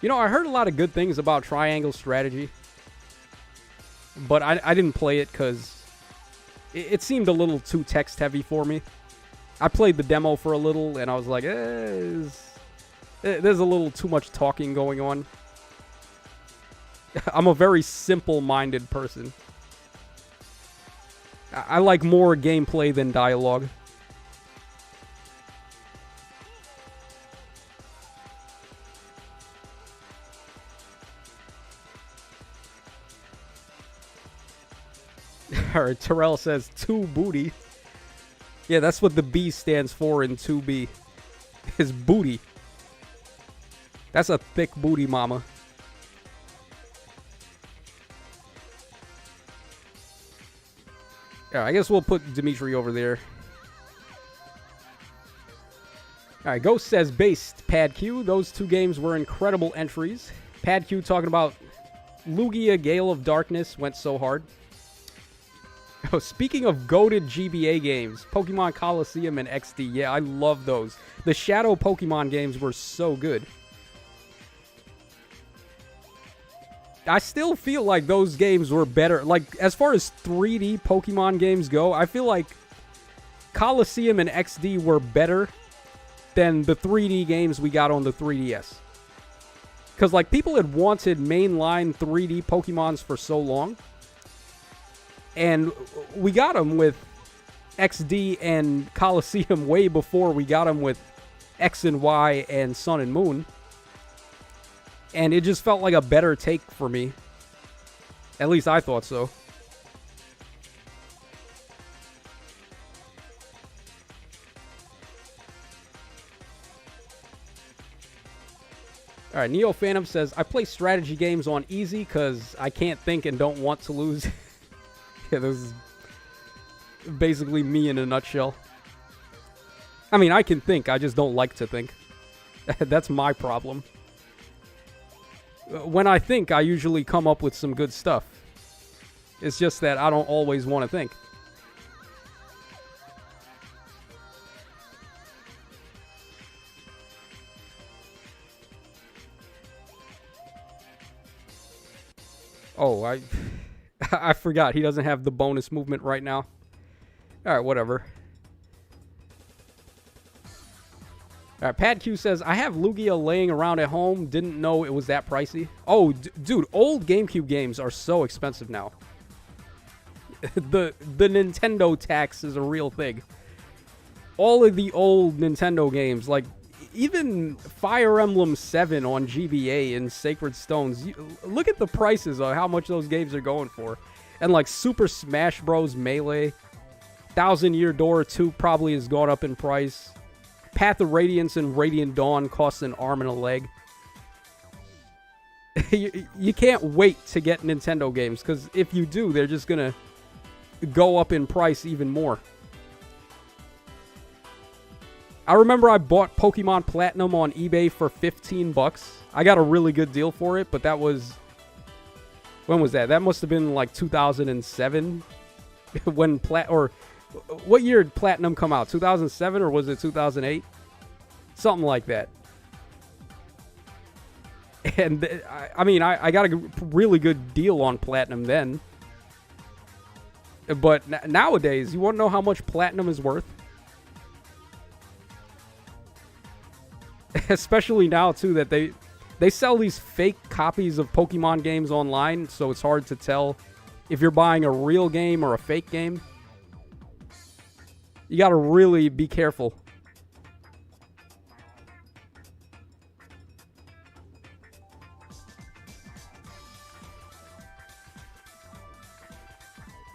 You know, I heard a lot of good things about Triangle Strategy, but I didn't play it because it seemed a little too text-heavy for me. I played the demo for a little, and I was like, there's a little too much talking going on. I'm a very simple-minded person. I like more gameplay than dialogue. Alright, Terrell says 2 booty. Yeah, that's what the B stands for in 2B. Is booty. That's a thick booty, mama. Yeah, I guess we'll put Dimitri over there. Alright, Ghost says, based, Pad Q. Those 2 games were incredible entries. Pad Q talking about Lugia Gale of Darkness went so hard. Oh, speaking of goated GBA games, Pokemon Coliseum and XD. Yeah, I love those. The Shadow Pokemon games were so good. I still feel like those games were better. Like, as far as 3D Pokemon games go, I feel like Coliseum and XD were better than the 3D games we got on the 3DS. Because, like, people had wanted mainline 3D Pokemons for so long. And we got them with XD and Coliseum way before we got them with X and Y and Sun and Moon. And it just felt like a better take for me. At least I thought so. Alright, Neo Phantom says, I play strategy games on easy because I can't think and don't want to lose. Yeah, this is basically me in a nutshell. I mean, I can think, I just don't like to think. That's my problem. When I think, I usually come up with some good stuff. It's just that I don't always want to think. Oh, I forgot. He doesn't have the bonus movement right now. Alright, whatever. Alright, PadQ says, I have Lugia laying around at home. Didn't know it was that pricey. Oh, dude, old GameCube games are so expensive now. The Nintendo tax is a real thing. All of the old Nintendo games, like even Fire Emblem 7 on GBA and Sacred Stones, look at the prices of how much those games are going for. And like Super Smash Bros. Melee, Thousand Year Door 2 probably has gone up in price. Path of Radiance and Radiant Dawn cost an arm and a leg. You can't wait to get Nintendo games, because if you do, they're just going to go up in price even more. I remember I bought Pokemon Platinum on eBay for $15. I got a really good deal for it, but that was... When was that? That must have been like 2007. When what year did Platinum come out? 2007 or was it 2008? Something like that. And I mean, I got a really good deal on Platinum then. But nowadays, you want to know how much Platinum is worth? Especially now, too, that they sell these fake copies of Pokemon games online, so it's hard to tell if you're buying a real game or a fake game. You gotta really be careful.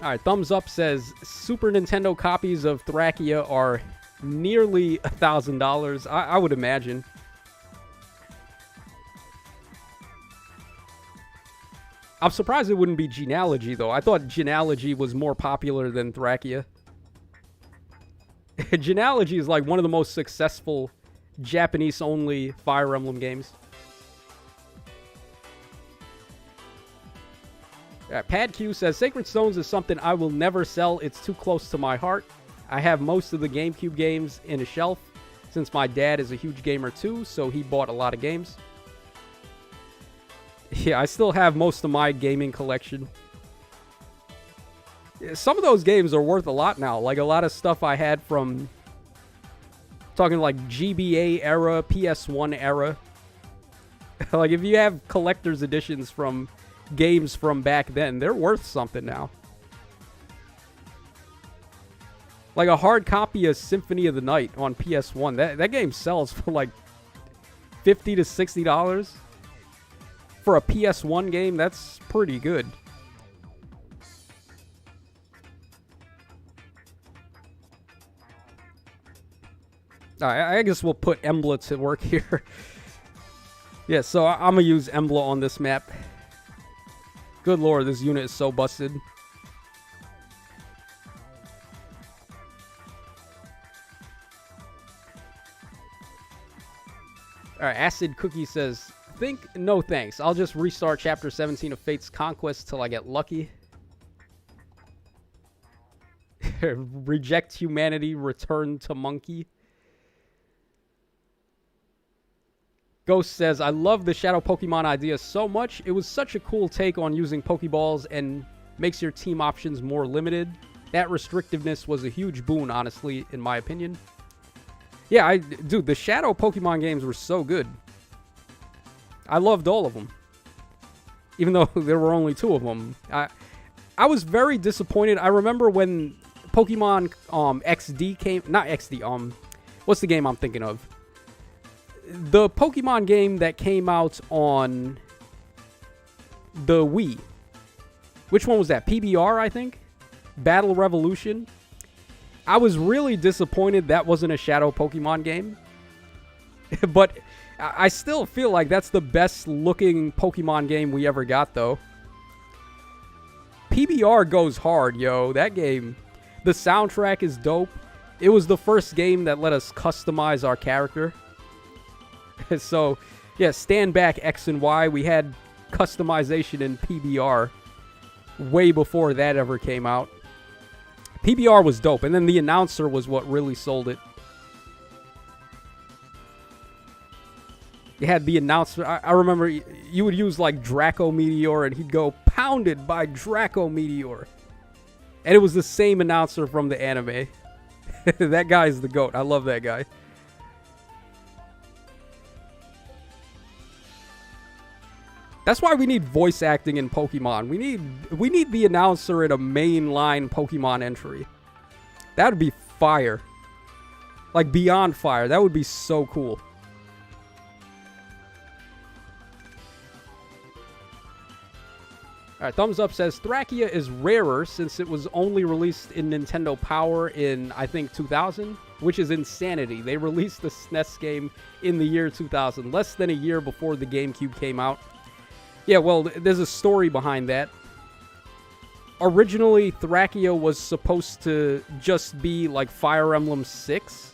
Alright, Thumbs Up says, Super Nintendo copies of Thracia are nearly $1,000. I would imagine. I'm surprised it wouldn't be Genealogy, though. I thought Genealogy was more popular than Thracia. Genealogy is like one of the most successful Japanese-only Fire Emblem games. PadQ says, Sacred Stones is something I will never sell. It's too close to my heart. I have most of the GameCube games in a shelf, since my dad is a huge gamer too, so he bought a lot of games. Yeah, I still have most of my gaming collection. Some of those games are worth a lot now. Like a lot of stuff I had from... Talking like GBA era, PS1 era. Like if you have collector's editions from games from back then, they're worth something now. Like a hard copy of Symphony of the Night on PS1. That game sells for like $50 to $60. For a PS1 game, that's pretty good. Alright, I guess we'll put Emblem to work here. Yeah, so I'm going to use Emblem on this map. Good lord, this unit is so busted. Alright, Acid Cookie says, no thanks. I'll just restart Chapter 17 of Fate's Conquest till I get lucky. Reject humanity, return to monkey. Ghost says, I love the Shadow Pokemon idea so much. It was such a cool take on using Pokeballs and makes your team options more limited. That restrictiveness was a huge boon, honestly, in my opinion. Yeah, dude, the Shadow Pokemon games were so good. I loved all of them. Even though there were only 2 of them. I was very disappointed. I remember when Pokemon XD came... Not XD, what's the game I'm thinking of? The Pokemon game that came out on the Wii. Which one was that? PBR, I think? Battle Revolution. I was really disappointed that wasn't a Shadow Pokemon game. But I still feel like that's the best looking Pokemon game we ever got, though. PBR goes hard, yo. That game, the soundtrack is dope. It was the first game that let us customize our character. So, yeah, stand back X and Y. We had customization in PBR way before that ever came out. PBR was dope, and then the announcer was what really sold it. You had the announcer. I remember you would use like Draco Meteor, and he'd go pounded by Draco Meteor. And it was the same announcer from the anime. That guy's the GOAT. I love that guy. That's why we need voice acting in Pokemon. We need the announcer in a mainline Pokemon entry. That would be fire. Like beyond fire. That would be so cool. Alright, Thumbs Up says, Thrakia is rarer since it was only released in Nintendo Power in, I think, 2000, which is insanity. They released the SNES game in the year 2000, less than a year before the GameCube came out. Yeah, well, there's a story behind that. Originally, Thrakia was supposed to just be like Fire Emblem 6.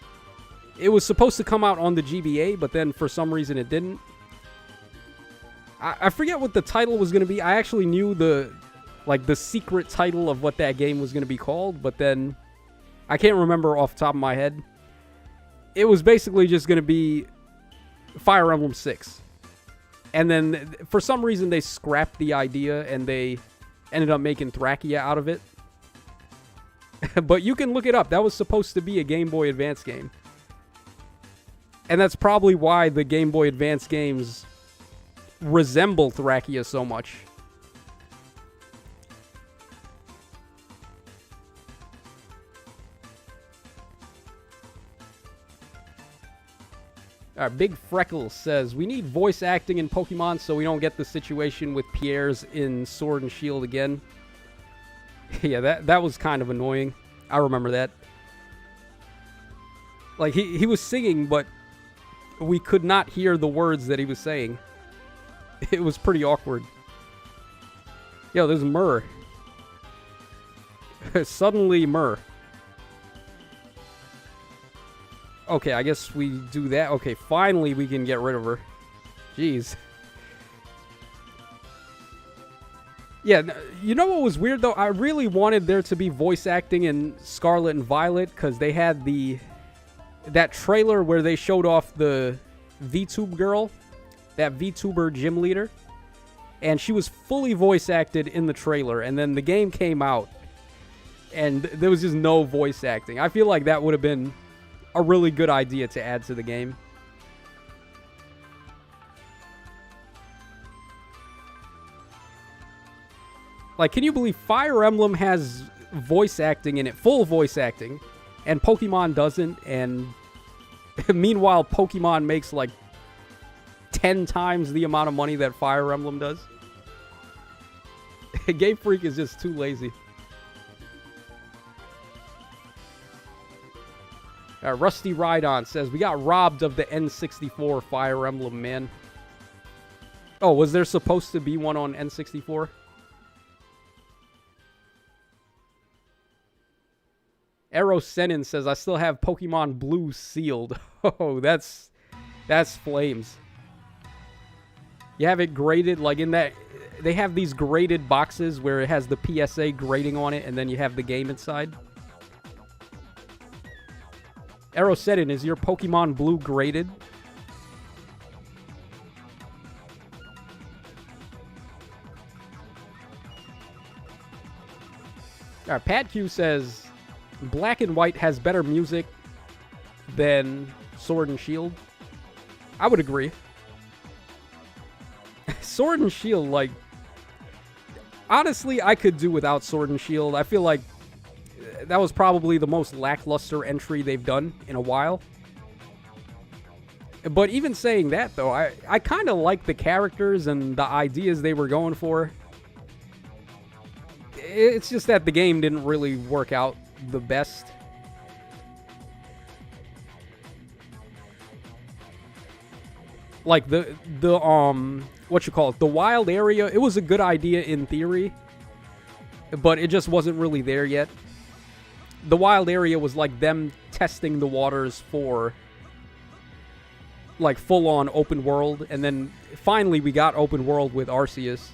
It was supposed to come out on the GBA, but then for some reason it didn't. I forget what the title was going to be. I actually knew the secret title of what that game was going to be called, but then I can't remember off the top of my head. It was basically just going to be Fire Emblem 6. And then for some reason they scrapped the idea and they ended up making Thrakia out of it. But you can look it up. That was supposed to be a Game Boy Advance game. And that's probably why the Game Boy Advance games resemble Thrakia so much. Alright, Big Freckles says, we need voice acting in Pokemon so we don't get the situation with Pierre's in Sword and Shield again. Yeah, that was kind of annoying. I remember that. Like, he was singing, but we could not hear the words that he was saying. It was pretty awkward. Yo, there's Myrrh. Suddenly Myrrh. Okay, I guess we do that. Okay, finally we can get rid of her. Jeez. Yeah, you know what was weird though? I really wanted there to be voice acting in Scarlet and Violet because they had that trailer where they showed off the VTube girl. That VTuber gym leader, and she was fully voice acted in the trailer, and then the game came out and there was just no voice acting. I feel like that would have been a really good idea to add to the game. Like, can you believe Fire Emblem has voice acting in it, full voice acting, and Pokemon doesn't? And meanwhile Pokemon makes like 10 times the amount of money that Fire Emblem does. Game Freak is just too lazy. Rusty Rhydon says, we got robbed of the N64 Fire Emblem, man. Oh, was there supposed to be one on N64? Arrow Senin says, I still have Pokemon Blue sealed. Oh, that's flames. You have it graded, like in that... They have these graded boxes where it has the PSA grading on it, and then you have the game inside. Arrow Senin, is your Pokemon Blue graded? Alright, Pat Q says, Black and White has better music than Sword and Shield. I would agree. Sword and Shield, like, honestly, I could do without Sword and Shield. I feel like that was probably the most lackluster entry they've done in a while. But even saying that, though, I kind of like the characters and the ideas they were going for. It's just that the game didn't really work out the best. Like the what you call it, the wild area, it was a good idea in theory, but it just wasn't really there yet. The wild area was like them testing the waters for like full-on open world, and then finally we got open world with Arceus.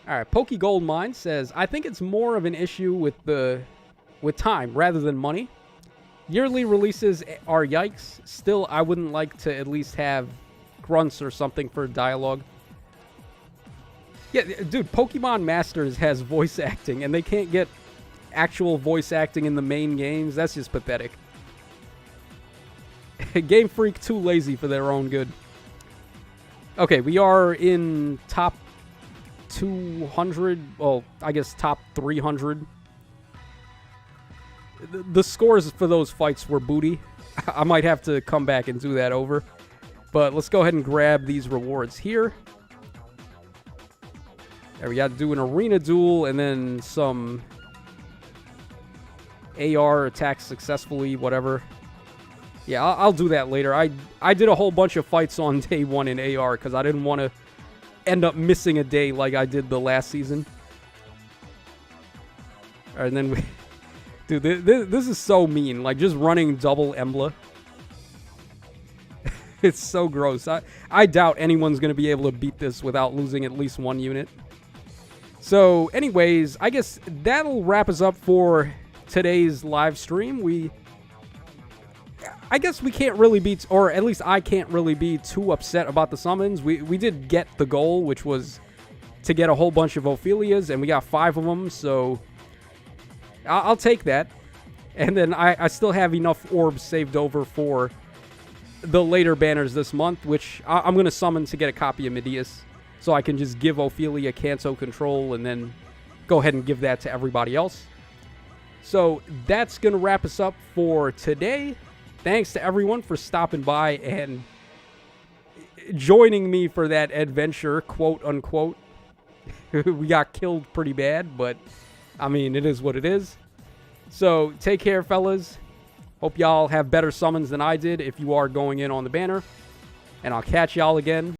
Alright, PokeGoldMine says, I think it's more of an issue with time rather than money. Yearly releases are yikes. Still, I wouldn't like to at least have grunts or something for dialogue. Yeah, dude, Pokemon Masters has voice acting, and they can't get actual voice acting in the main games. That's just pathetic. Game Freak too lazy for their own good. Okay, we are in top 200. Well, I guess top 300. The scores for those fights were booty. I might have to come back and do that over. But let's go ahead and grab these rewards here. There, we got to do an arena duel and then some AR attacks successfully, whatever. Yeah, I'll do that later. I did a whole bunch of fights on day one in AR because I didn't want to end up missing a day like I did the last season. All right, and then we... Dude, this is so mean. Like, just running double Emblem. It's so gross. I doubt anyone's going to be able to beat this without losing at least one unit. So, anyways, I guess that'll wrap us up for today's live stream. I guess we can't really be, or at least I can't really be too upset about the summons. We did get the goal, which was to get a whole bunch of Ophelias, and we got 5 of them, so I'll take that. And then I still have enough orbs saved over for the later banners this month, which I'm going to summon to get a copy of Medeus, so I can just give Ophelia Kanto control and then go ahead and give that to everybody else. So that's going to wrap us up for today. Thanks to everyone for stopping by and joining me for that adventure, quote unquote. We got killed pretty bad, but I mean, it is what it is. So take care, fellas. Hope y'all have better summons than I did if you are going in on the banner. And I'll catch y'all again